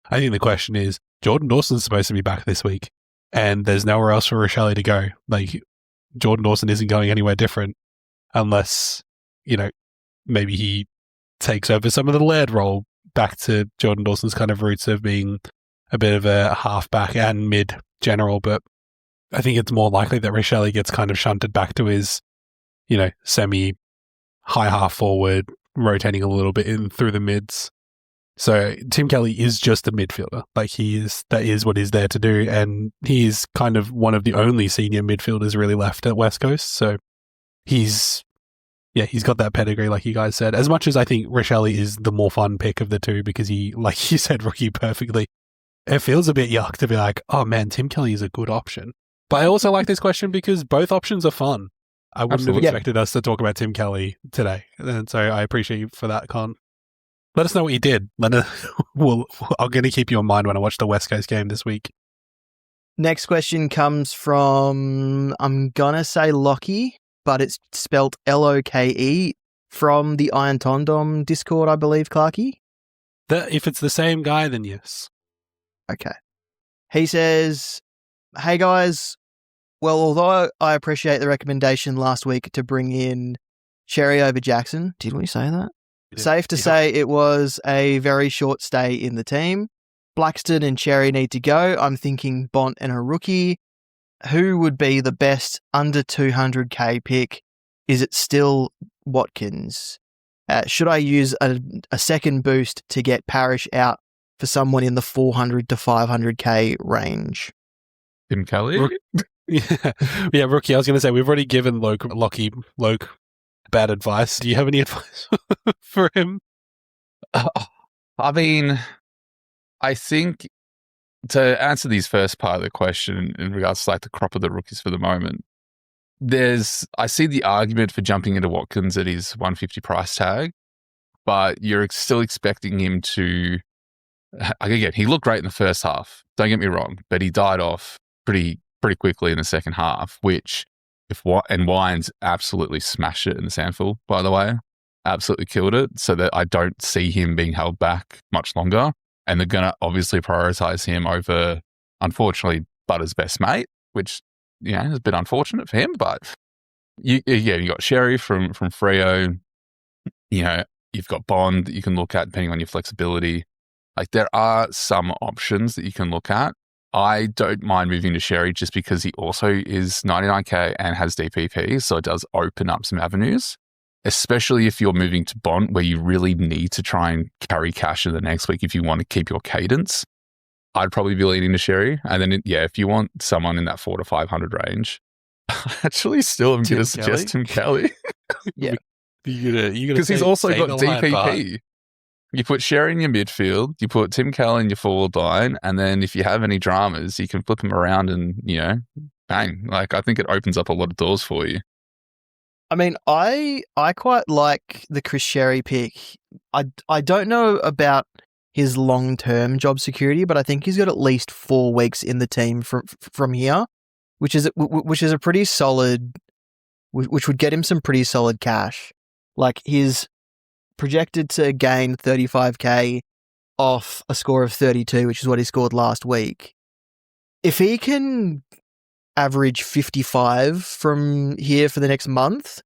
I think the question is, Jordan Dawson's supposed to be back this week, and there's nowhere else for Rochelle to go. Jordan Dawson isn't going anywhere different unless, maybe he takes over some of the Laird role back to Jordan Dawson's kind of roots of being a bit of a halfback and mid general. But I think it's more likely that Richelli gets kind of shunted back to his, semi high half forward, rotating a little bit in through the mids. So Tim Kelly is just a midfielder. Like that is what he's there to do. And he's kind of one of the only senior midfielders really left at West Coast. So he's got that pedigree, like you guys said. As much as I think Richelli is the more fun pick of the two because he, like you said, Rookie perfectly, it feels a bit yuck to be like, oh man, Tim Kelly is a good option. But I also like this question because both options are fun. I wouldn't have expected us to talk about Tim Kelly today. And so I appreciate you for that, Con. Let us know what you did. I'm going to keep you in mind when I watch the West Coast game this week. Next question comes from, I'm going to say Lockie, but it's spelt Loke, from the Iron Tondom Discord, I believe, Clarky. If it's the same guy, then yes. Okay. He says, hey guys, well, although I appreciate the recommendation last week to bring in Sherry over Jackson, did we say that? Safe to say it was a very short stay in the team. Blackstone and Cherry need to go. I'm thinking Bont and a rookie. Who would be the best under 200k pick? Is it still Watkins? Should I use a second boost to get Parrish out for someone in the 400 to 500k range? Tim Kelly? Yeah, Rookie, I was going to say, we've already given Lockie bad advice. Do you have any advice for him? I mean, I think to answer these first part of the question in regards to like the crop of the rookies for the moment, I see the argument for jumping into Watkins at his 150 price tag, but you're still expecting him to, again, he looked great in the first half, don't get me wrong, but he died off pretty quickly in the second half, which and Wines absolutely smashed it in the Sandful, by the way. Absolutely killed it, so that I don't see him being held back much longer. And they're going to obviously prioritize him over, unfortunately, Butter's best mate, which, is a bit unfortunate for him. But you got Sherry from Freo. You've got Bond that you can look at depending on your flexibility. Like, there are some options that you can look at. I don't mind moving to Sherry just because he also is 99k and has DPP, so it does open up some avenues, especially if you're moving to Bond where you really need to try and carry cash in the next week if you want to keep your cadence. I'd probably be leaning to Sherry. And then, if you want someone in that 400 to 500 range, actually still I'm going to suggest Tim Kelly. Yeah. Because he's also got DPP. You put Sherry in your midfield, you put Tim Kelly in your forward line, and then if you have any dramas, you can flip him around and, bang. Like, I think it opens up a lot of doors for you. I mean, I quite like the Chris Sherry pick. I don't know about his long-term job security, but I think he's got at least 4 weeks in the team from here, which is a pretty solid, which would get him some pretty solid cash. Like, he's projected to gain 35k off a score of 32, which is what he scored last week. If he can average 55 from here for the next month,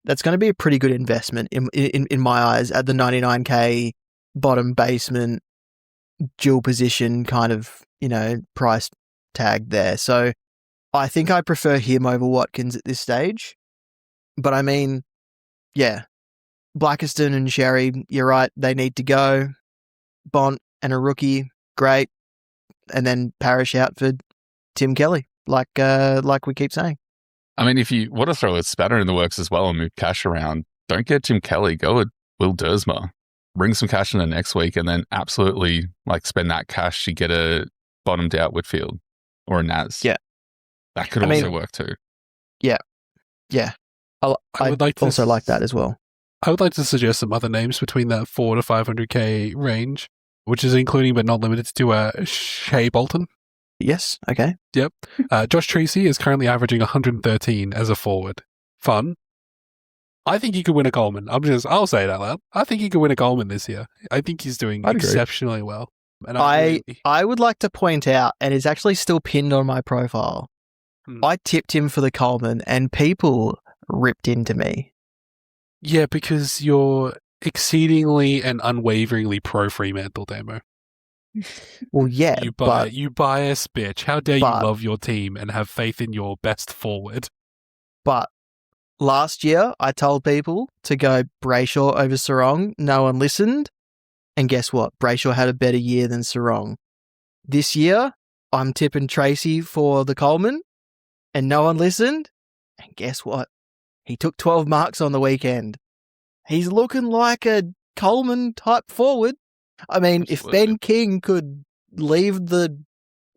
that's going to be a pretty good investment in my eyes at the 99k bottom basement dual position kind of, price tag there. So I think I prefer him over Watkins at this stage. But I mean, yeah, Blackiston and Sherry, you're right, they need to go. Bont and a rookie, great. And then Parrish out for Tim Kelly, like we keep saying. I mean, if you want to throw a spanner in the works as well and move cash around, don't get Tim Kelly, go with Will Dersma. Bring some cash in the next week and then absolutely spend that cash to get a bottomed out Whitfield or a Naz. Yeah. That could also work too. Yeah. Yeah. I would also like that as well. I would like to suggest some other names between that 400 to 500k range, which is including but not limited to Shea Bolton. Yes. Okay. Yep. Josh Tracy is currently averaging 113 as a forward. Fun. I think he could win a Coleman. I'll say it out loud. I think he could win a Coleman this year. I think he's doing exceptionally well. And I would like to point out, and it's actually still pinned on my profile, I tipped him for the Coleman and people ripped into me. Yeah, because you're exceedingly and unwaveringly pro Fremantle, Damo. Well, yeah, You but bias bitch. How dare you but- love your team and have faith in your best forward? but last year I told people to go Brayshaw over Sarong. No one listened. And guess what? Brayshaw had a better year than Sarong. This year, I'm tipping Tracy for the Coleman, and no one listened. And guess what? He took 12 marks on the weekend. He's looking like a Coleman type forward. I mean, if Ben King could leave the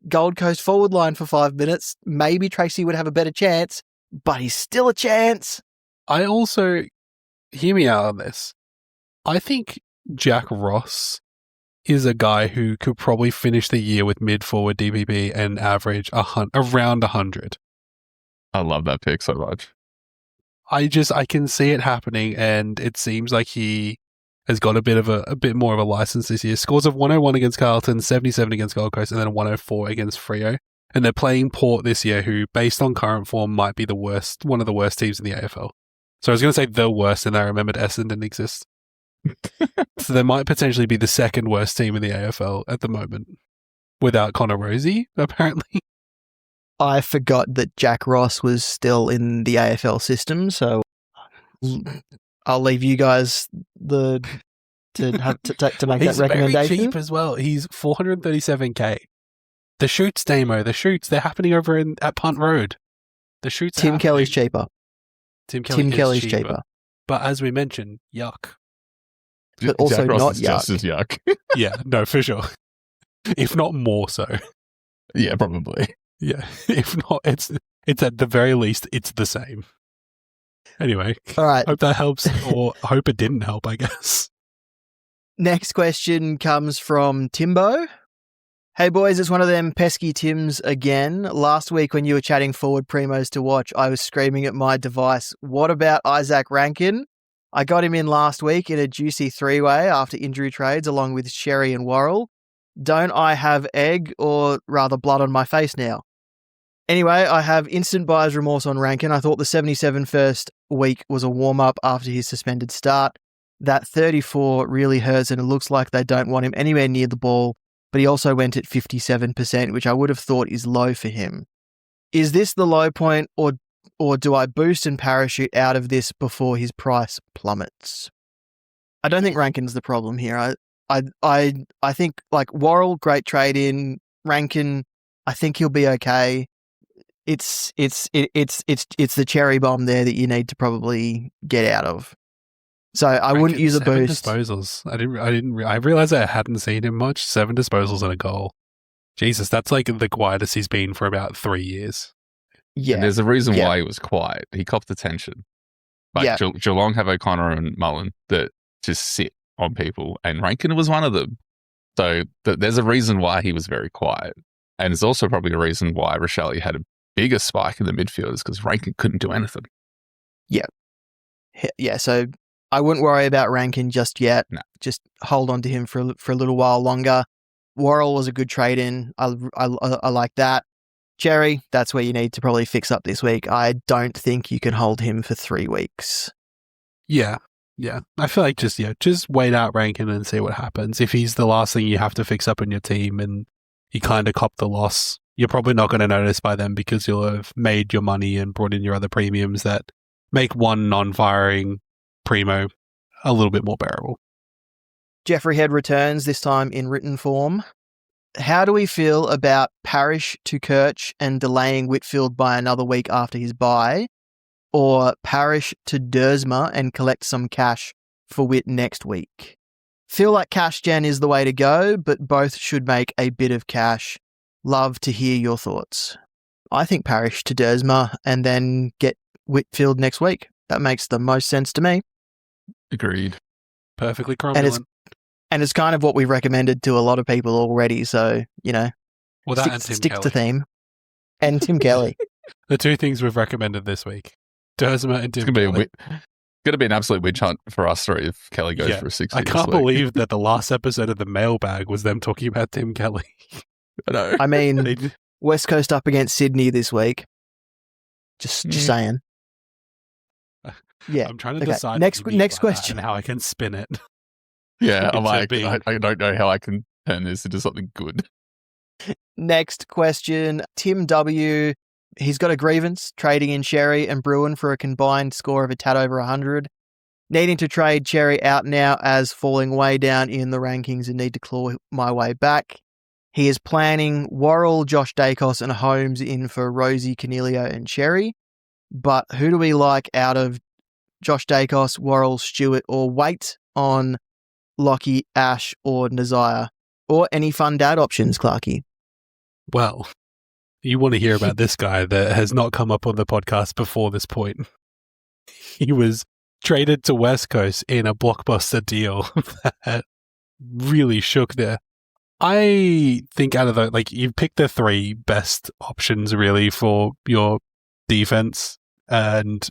Gold Coast forward line for 5 minutes, maybe Tracy would have a better chance, but he's still a chance. I also, hear me out on this. I think Jack Ross is a guy who could probably finish the year with mid-forward DPP and average around 100. I love that pick so much. I can see it happening, and it seems like he has got a bit more of a license this year. Scores of 101 against Carlton, 77 against Gold Coast, and then 104 against Freo. And they're playing Port this year, who, based on current form, might be one of the worst teams in the AFL. So I was going to say the worst, and I remembered Essendon didn't exist. So they might potentially be the second worst team in the AFL at the moment, without Connor Rosie, apparently. I forgot that Jack Ross was still in the AFL system, so I'll leave you guys to make He's that recommendation. Very cheap as well. He's 437k. The shoots, Damo, they're happening over at Punt Road. The shoots. Tim Kelly's cheaper. Tim Kelly's Kelly's cheaper. But as we mentioned, yuck. But also Jack Ross not is just yuck. as yuck. Yeah, no, for sure. If not more so. Yeah, probably. Yeah, if not, it's at the very least, it's the same. Anyway, All right. hope that helps, or hope it didn't help, I guess. Next question comes from Timbo. Hey boys, it's one of them pesky Tims again. Last week when you were chatting forward primos to watch, I was screaming at my device, what about Isaac Rankin? I got him in last week in a juicy three-way after injury trades along with Sherry and Worrell. Don't I have egg, or rather blood on my face now? Anyway, I have instant buyer's remorse on Rankin. I thought the 77 first week was a warm-up after his suspended start. That 34 really hurts, and it looks like they don't want him anywhere near the ball, but he also went at 57%, which I would have thought is low for him. Is this the low point, or do I boost and parachute out of this before his price plummets? I don't think Rankin's the problem here. I think like Worrell, great trade in. Rankin, I think he'll be okay. It's the cherry bomb there that you need to probably get out of. So I wouldn't use a 7 boost. disposals. I realized I hadn't seen him much. 7 disposals and a goal. Jesus, that's like the quietest he's been for about 3 years. Yeah. And there's a reason why he was quiet. He copped attention. Like Geelong have O'Connor and Mullen that just sit on people, and Rankin was one of them. So there's a reason why he was very quiet. And there's also probably a reason why Rochelle had a bigger spike in the midfielders, because Rankin couldn't do anything. Yeah, so I wouldn't worry about Rankin just yet. No. Just hold on to him for a little while longer. Worrell was a good trade in. I like that. Jerry, that's where you need to probably fix up this week. I don't think you can hold him for 3 weeks. Yeah. I feel like just wait out Rankin and see what happens. If he's the last thing you have to fix up in your team and you kind of cop the loss, you're probably not going to notice by then, because you'll have made your money and brought in your other premiums that make one non-firing primo a little bit more bearable. Jeffrey Head returns, this time in written form. How do we feel about Parrish to Kirch and delaying Whitfield by another week after his bye, or Parrish to Dersma and collect some cash for Whit next week? Feel like cash gen is the way to go, but both should make a bit of cash. Love to hear your thoughts. I think Parrish to Dersma and then get Whitfield next week. That makes the most sense to me. Agreed. Perfectly cromulent. And it's kind of what we've recommended to a lot of people already, so, Well, that and Tim stick Kelly. to theme. And Tim Kelly. The 2 things we've recommended this week. Dersma and Tim It's Kelly. going to be an absolute witch hunt for us three if Kelly goes for a 60. I can't believe that the last episode of the mailbag was them talking about Tim Kelly. I know. I mean, West Coast up against Sydney this week. Just saying. Yeah. I'm trying to Okay. decide Next what you mean by that question. and how I can spin it. Yeah, I'm Into like, being- I don't know how I can turn this into something good. Next question. Tim W. He's got a grievance trading in Cherry and Bruin for a combined score of a tad over 100. Needing to trade Cherry out now as falling way down in the rankings and need to claw my way back. He is planning Worrell, Josh Dacos and Holmes in for Rosie, Cornelio and Cherry. But who do we like out of Josh Dacos, Worrell, Stewart, or wait on Lockie, Ash, or Nazire? Or any fun dad options, Clarky? Well, you want to hear about this guy that has not come up on the podcast before this point. He was traded to West Coast in a blockbuster deal that really shook there. I think out of the, like, you've picked the three best options really for your defense and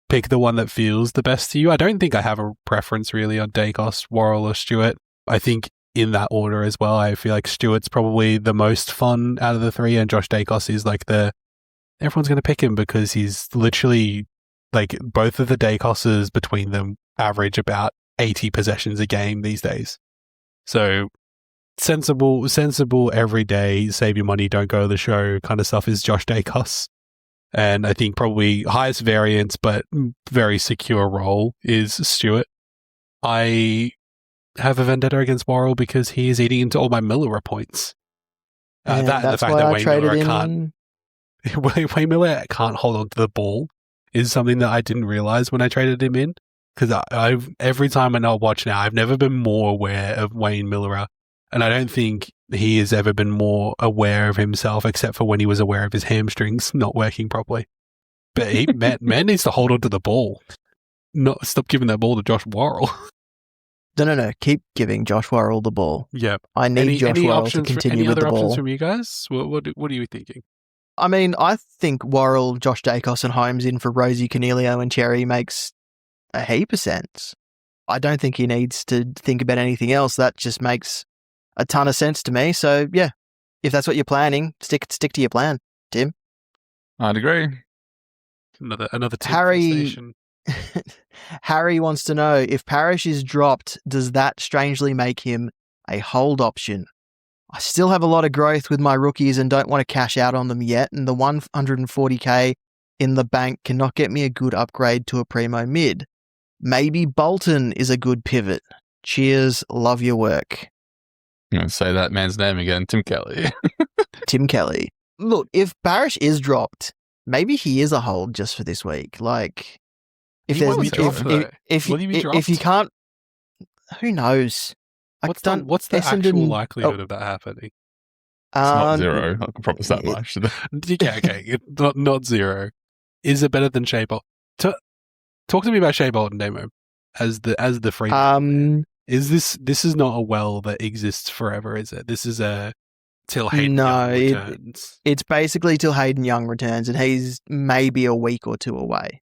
pick the one that feels the best to you. I don't think I have a preference really on Dacos, Worrell, or Stewart. I think in that order as well. I feel like Stewart's probably the most fun out of the three, and Josh Dacos is like everyone's going to pick him because he's literally like both of the Dacoses between them average about 80 possessions a game these days. So sensible every day, save your money, don't go to the show kind of stuff is Josh Dacos. And I think probably highest variance but very secure role is Stewart. I have a vendetta against Worrell because he is eating into all my Miller points. And The that's fact why that I Wayne traded Miller in. can't Wayne Miller can't hold on to the ball is something that I didn't realize when I traded him in. Because I've every time I watch now, I've never been more aware of Wayne Miller, and I don't think he has ever been more aware of himself, except for when he was aware of his hamstrings not working properly. But man needs to hold on to the ball, not stop giving that ball to Josh Worrell. No. Keep giving Josh Worrell the ball. Yeah, I need Josh Worrell to continue with the ball. Any other options from you guys? What are you thinking? I mean, I think Worrell, Josh Dacos, and Holmes in for Rosie, Cornelio, and Cherry makes a heap of sense. I don't think he needs to think about anything else. That just makes a ton of sense to me. So, yeah, if that's what you're planning, stick to your plan, Tim. I'd agree. Another Harry. Timfestation. Harry wants to know, if Parrish is dropped, does that strangely make him a hold option? I still have a lot of growth with my rookies and don't want to cash out on them yet, and the 140k in the bank cannot get me a good upgrade to a primo mid. Maybe Bolton is a good pivot. Cheers, love your work. I'm going to say that man's name again, Tim Kelly. Tim Kelly. Look, if Parrish is dropped, maybe he is a hold just for this week. Like, if He there's won't be dropped, though. Will he be if you dropped? can't, who knows? What's the actual likelihood of that happening? It's not zero. I can promise that it- much. Okay, not zero. Is it better than Shea Bolton? Talk to me about Shea Bolton, Damo, as the free. Is this is not a well that exists forever, is it? This is a till Hayden Young returns. It's basically till Hayden Young returns, and he's maybe a week or two away.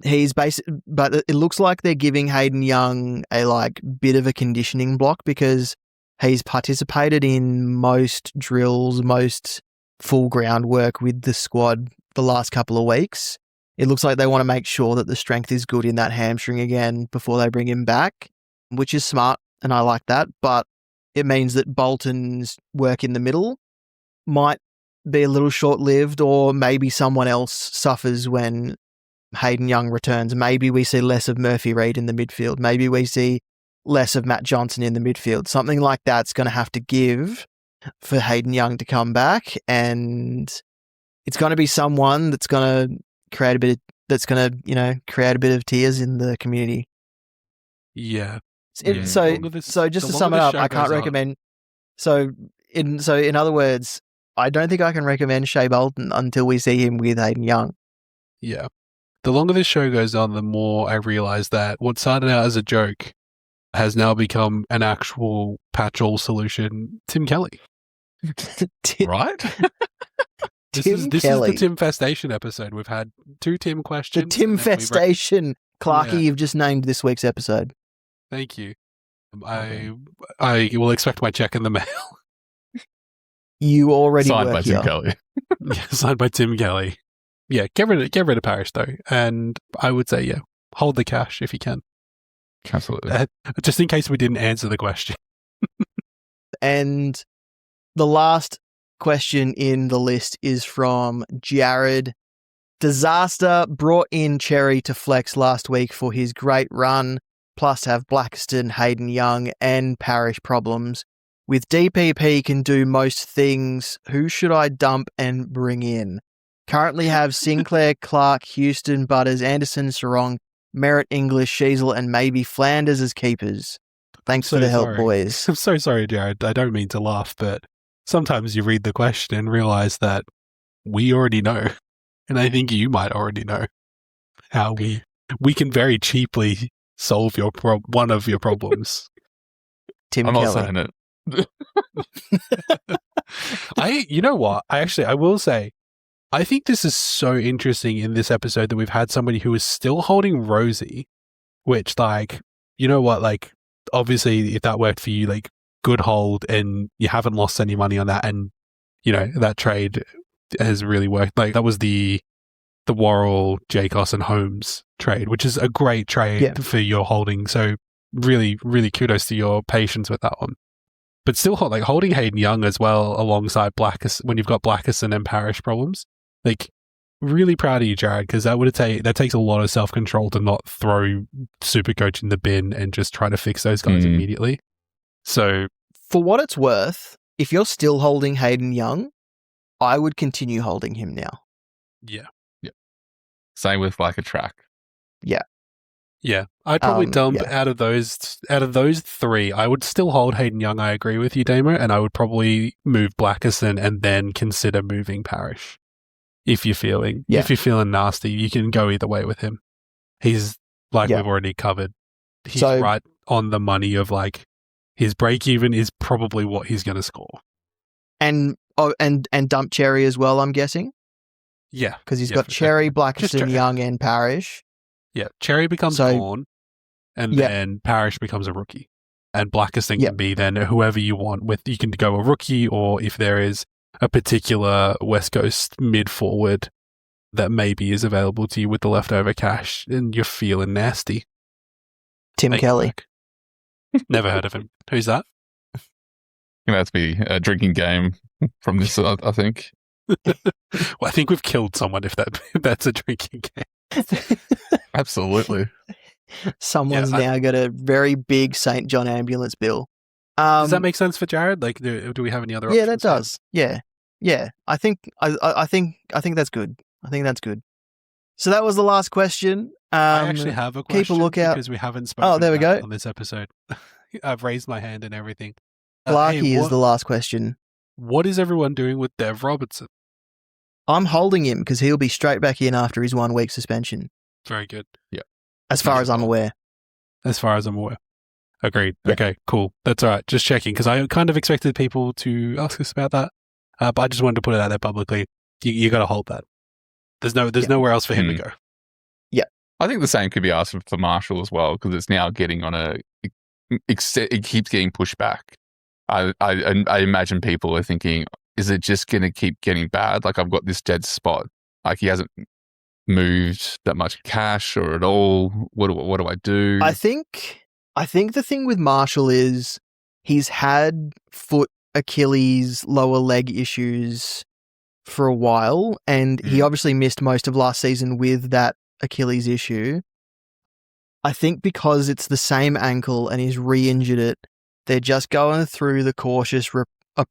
But it looks like they're giving Hayden Young a bit of a conditioning block because he's participated in most drills, most full ground work with the squad the last couple of weeks. It looks like they want to make sure that the strength is good in that hamstring again before they bring him back, which is smart, and I like that. But it means that Bolton's work in the middle might be a little short-lived, or maybe someone else suffers when Hayden Young returns. Maybe we see less of Murphy Reid in the midfield. Maybe we see less of Matt Johnson in the midfield. Something like that's going to have to give for Hayden Young to come back, and it's going to be someone that's going to create a bit of tears in the community. Yeah. So just to sum it up, I can't recommend. So in other words, I don't think I can recommend Shea Bolton until we see him with Hayden Young. Yeah. The longer this show goes on, the more I realize that what started out as a joke has now become an actual patch-all solution. Tim Kelly. Right? This is the Timfestation episode. We've had 2 Tim questions. The Timfestation. Clarky, Yeah. you've just named this week's episode. Thank you. I will expect my check in the mail. You already Signed work by here. Tim Kelly. Signed by Tim Kelly. Yeah, get rid of Parrish though, and I would say hold the cash if you can. Absolutely. Just in case we didn't answer the question. And the last question in the list is from Jared. Disaster brought in Cherry to flex last week for his great run, plus have Blackiston, Hayden Young, and Parrish problems. With DPP can do most things, who should I dump and bring in? Currently have Sinclair, Clark, Houston, Butters, Anderson, Sarong, Merritt, English, Sheasel, and maybe Flanders as keepers. Thanks for the help, boys. I'm so sorry, Jared. I don't mean to laugh, but sometimes you read the question and realize that we already know, and I think you might already know how we can very cheaply solve one of your problems. Tim I'm Kelly. not saying it. You know what? I will say, I think this is so interesting in this episode that we've had somebody who is still holding Rosie, which, like, you know what, like, obviously if that worked for you, like, good hold and you haven't lost any money on that, and, you know, that trade has really worked. Like, that was the Worrell, Jacos and Holmes trade, which is a great trade for your holding. So really, really kudos to your patience with that one. But still, like, holding Hayden Young as well alongside Blackiston when you've got Blackiston and Parrish problems. Like, really proud of you, Jared, because that takes a lot of self-control to not throw Supercoach in the bin and just try to fix those guys immediately. So, for what it's worth, if you're still holding Hayden Young, I would continue holding him now. Yeah. Same with like a track. Yeah, I'd probably dump out of those three. I would still hold Hayden Young. I agree with you, Damo, and I would probably move Blackiston and then consider moving Parrish. If you're feeling nasty, you can go either way with him. He's we've already covered. He's right on the money of, like, his break even is probably what he's going to score. And dump Cherry as well, I'm guessing. Yeah, because he's got Cherry, Blackiston, Cherry. Young, and Parrish. Yeah, Cherry becomes Vaughan, and then Parrish becomes a rookie. And Blackiston can be then whoever you want. You can go a rookie, or if there is a particular West Coast mid forward that maybe is available to you with the leftover cash, and you're feeling nasty. Tim Kelly. Never heard of him. Who's that? Gonna have to be a drinking game from this, I think. Well, I think we've killed someone if that's a drinking game. Absolutely. Someone's now got a very big St. John ambulance bill. Does that make sense for Jared? Like, do we have any other options? Yeah, that does. Yeah. I think that's good. I think that's good. So that was the last question. I actually have a question. Keep a lookout because we haven't spoken. Oh, there we go. On this episode. I've raised my hand and everything. Clarky is the last question. What is everyone doing with Dev Robertson? I'm holding him because he'll be straight back in after his 1 week suspension. Very good. Yeah. As far as I'm aware. Agreed. Yeah. Okay, cool. That's all right. Just checking, because I kind of expected people to ask us about that, but I just wanted to put it out there publicly. You got to hold that. There's nowhere else for him to go. Yeah. I think the same could be asked for Marshall as well, because it's now getting on it keeps getting pushed back. I imagine people are thinking, is it just going to keep getting bad? Like, I've got this dead spot. Like, he hasn't moved that much cash or at all. What do I do? I think the thing with Marshall is he's had foot, Achilles, lower leg issues for a while, and he obviously missed most of last season with that Achilles issue. I think because it's the same ankle and he's re-injured it, they're just going through the cautious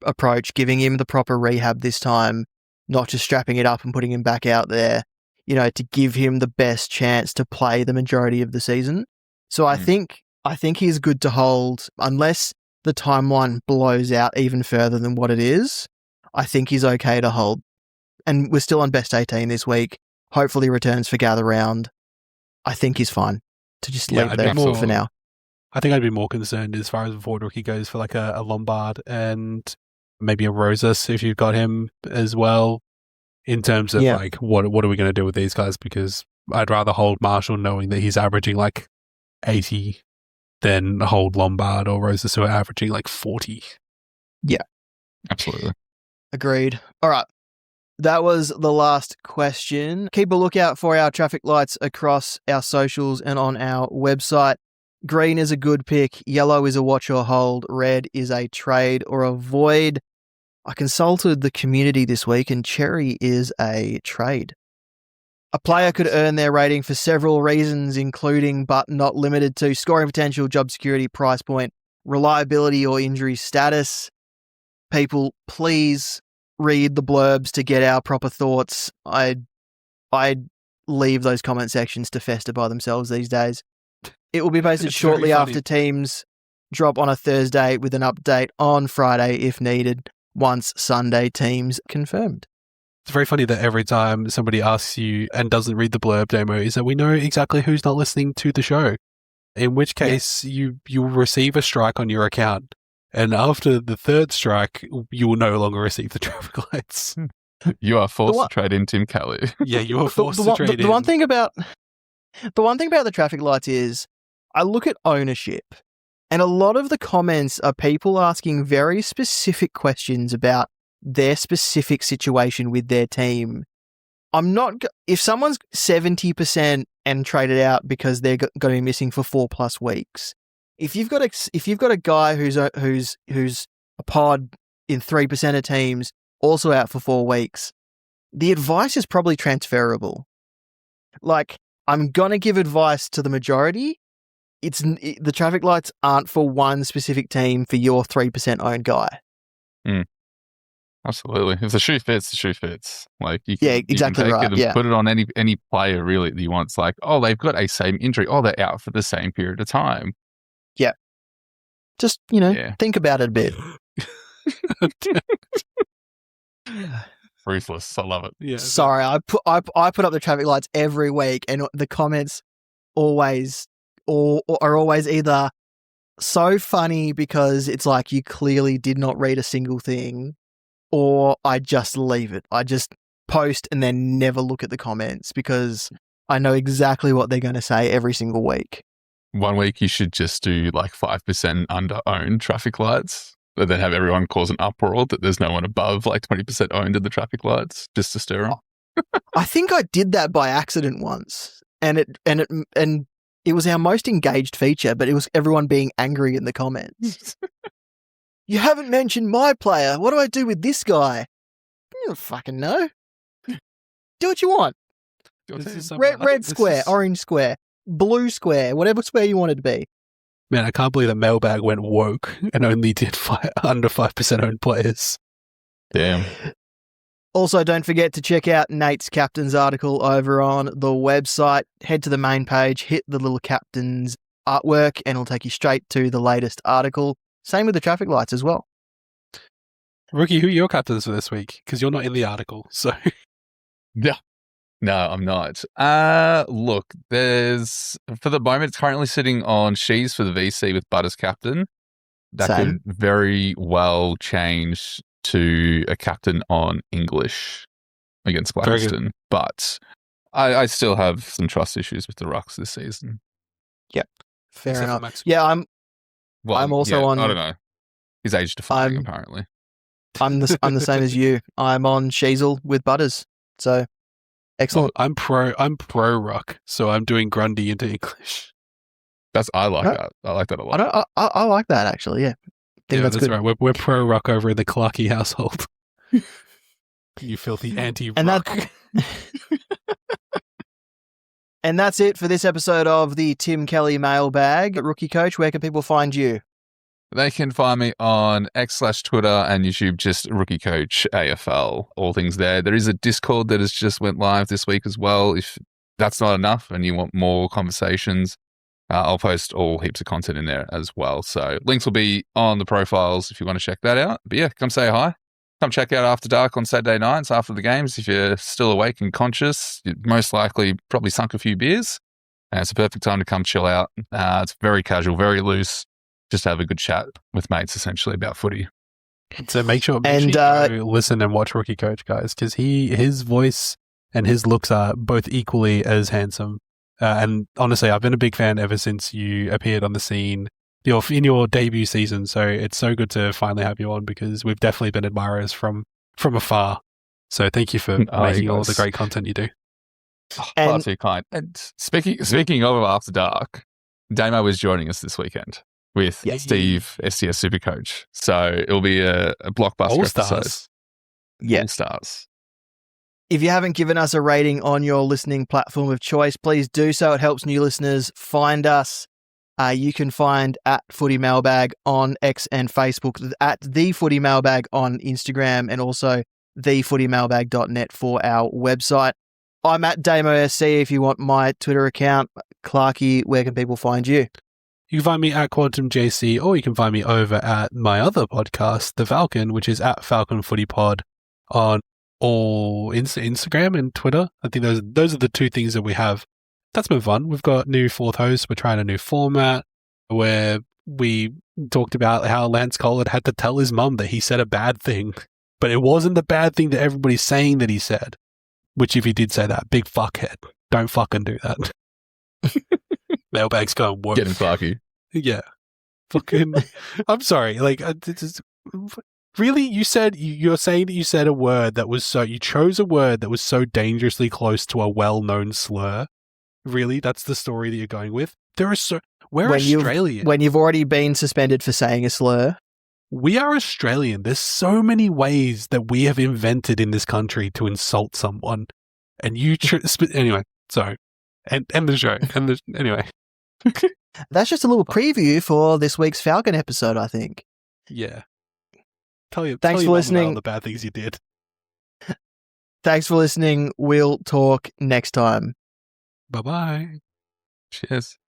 approach, giving him the proper rehab this time, not just strapping it up and putting him back out there, to give him the best chance to play the majority of the season. So I think he's good to hold unless the timeline blows out even further than what it is. I think he's okay to hold. And we're still on best 18 this week. Hopefully returns for gather round. I think he's fine to just leave there for now. I think I'd be more concerned as far as a forward rookie goes for like a Lombard and maybe a Rosas if you've got him as well, in terms of like what are we going to do with these guys? Because I'd rather hold Marshall knowing that he's averaging like 80 than hold Lombard or Rosas who are averaging like 40. Yeah. Absolutely. Agreed. All right. That was the last question. Keep a lookout for our traffic lights across our socials and on our website. Green is a good pick. Yellow is a watch or hold. Red is a trade or avoid. I consulted the community this week and cherry is a trade. A player could earn their rating for several reasons, including but not limited to scoring potential, job security, price point, reliability or injury status. People, please read the blurbs to get our proper thoughts. I'd leave those comment sections to fester by themselves these days. It will be posted shortly after teams drop on a Thursday with an update on Friday if needed, once Sunday teams confirmed. It's very funny that every time somebody asks you and doesn't read the blurb demo is that we know exactly who's not listening to the show, in which case you will receive a strike on your account. And after the third strike, you will no longer receive the traffic lights. You are forced to trade in Tim Kelly. Yeah, you are forced to trade in. The one thing about the traffic lights is I look at ownership, and a lot of the comments are people asking very specific questions about their specific situation with their team. If someone's 70% and traded out because they're going to be missing for 4+ weeks. If you've got a guy who's a pod in 3% of teams also out for 4 weeks, the advice is probably transferable. Like, I'm gonna give advice to the majority. The traffic lights aren't for one specific team for your 3% owned guy. Absolutely. If the shoe fits, the shoe fits. Like you can, exactly you can take right. it and put it on any player really that you want. It's like, oh, they've got a same injury. Oh, they're out for the same period of time. Yeah. Just, think about it a bit. Ruthless. I love it. Yeah. Sorry, I put up the traffic lights every week, and the comments always are always either so funny because it's like you clearly did not read a single thing, or I just leave it. I just post and then never look at the comments because I know exactly what they're going to say every single week. 1 week you should just do like 5% under owned traffic lights, but then have everyone cause an uproar that there's no one above like 20% owned in the traffic lights just to stir them. I think I did that by accident once, and it was our most engaged feature, but it was everyone being angry in the comments. You haven't mentioned my player. What do I do with this guy? You don't fucking know. Do what you want. Red square, orange square, blue square, whatever square you want it to be. Man, I can't believe the mailbag went woke and only did under 5% owned players. Damn. Also, don't forget to check out Nate's captain's article over on the website. Head to the main page, hit the little captain's artwork, and it'll take you straight to the latest article. Same with the traffic lights as well. Rookie, who are your captains for this week? Because you're not in the article, so... Yeah. No, I'm not. Look, for the moment, it's currently sitting on Shees for the VC with Butters captain. That Same. could very well change to a captain on English against Gladstone. But I still have some trust issues with the Rucks this season. Yep. Fair Except for enough. Max. Yeah, I'm also on... I don't know. He's age defying, apparently. I'm the same as you. I'm on Sheasel with Butters. So... excellent. I'm pro Ruck, so I'm doing Grundy into English. I like that. I like that a lot. I like that actually. Yeah, that's good. Right. We're pro Ruck over in the Clarkey household. You filthy anti-Ruck. And that's it for this episode of the Tim Kelly Mailbag. Rookie Coach, where can people find you? They can find me on X/Twitter and YouTube, just RookieCoach AFL, all things there. There is a Discord that has just went live this week as well. If that's not enough and you want more conversations, I'll post all heaps of content in there as well. So links will be on the profiles if you want to check that out. But yeah, come say hi. Come check out After Dark on Saturday nights after the games. If you're still awake and conscious, you most likely probably sunk a few beers. And it's a perfect time to come chill out. It's very casual, very loose. Just have a good chat with mates, essentially, about footy. So make sure you go listen and watch Rookie Coach, guys, because his voice and his looks are both equally as handsome. And honestly, I've been a big fan ever since you appeared on the scene in your debut season. So it's so good to finally have you on because we've definitely been admirers from afar. So thank you for making all the great content you do. Oh, that's very kind. And speaking of After Dark, Damo was joining us this weekend with Steve, STS Supercoach. So it'll be a blockbuster All episode. stars. Yeah. All stars. If you haven't given us a rating on your listening platform of choice, please do so. It helps new listeners find us. You can find at Footy Mailbag on X and Facebook, at The Footy Mailbag on Instagram, and also thefootymailbag.net for our website. I'm at DamoSC if you want my Twitter account. Clarky, where can people find you? You can find me at Quantum JC, or you can find me over at my other podcast, The Falcon, which is at Falcon Footy Pod on all Instagram and Twitter. I think those are the two things that we have. That's been fun. We've got new fourth hosts. We're trying a new format where we talked about how Lance Collard had to tell his mum that he said a bad thing, but it wasn't the bad thing that everybody's saying that he said. Which, if he did say that, big fuckhead, don't fucking do that. Mailbag's going work. Getting Clarky. Yeah. Fucking. I'm sorry. Like, really? You're saying that you said a word that was you chose a word that was so dangerously close to a well-known slur? Really? That's the story that you're going with? We're Australian. When you've already been suspended for saying a slur. We are Australian. There's so many ways that we have invented in this country to insult someone. And you... anyway, sorry. End the show. Anyway. That's just a little preview for this week's Falcon episode, I think. Yeah. Thanks for listening. All the bad things you did. Thanks for listening. We'll talk next time. Bye-bye. Cheers.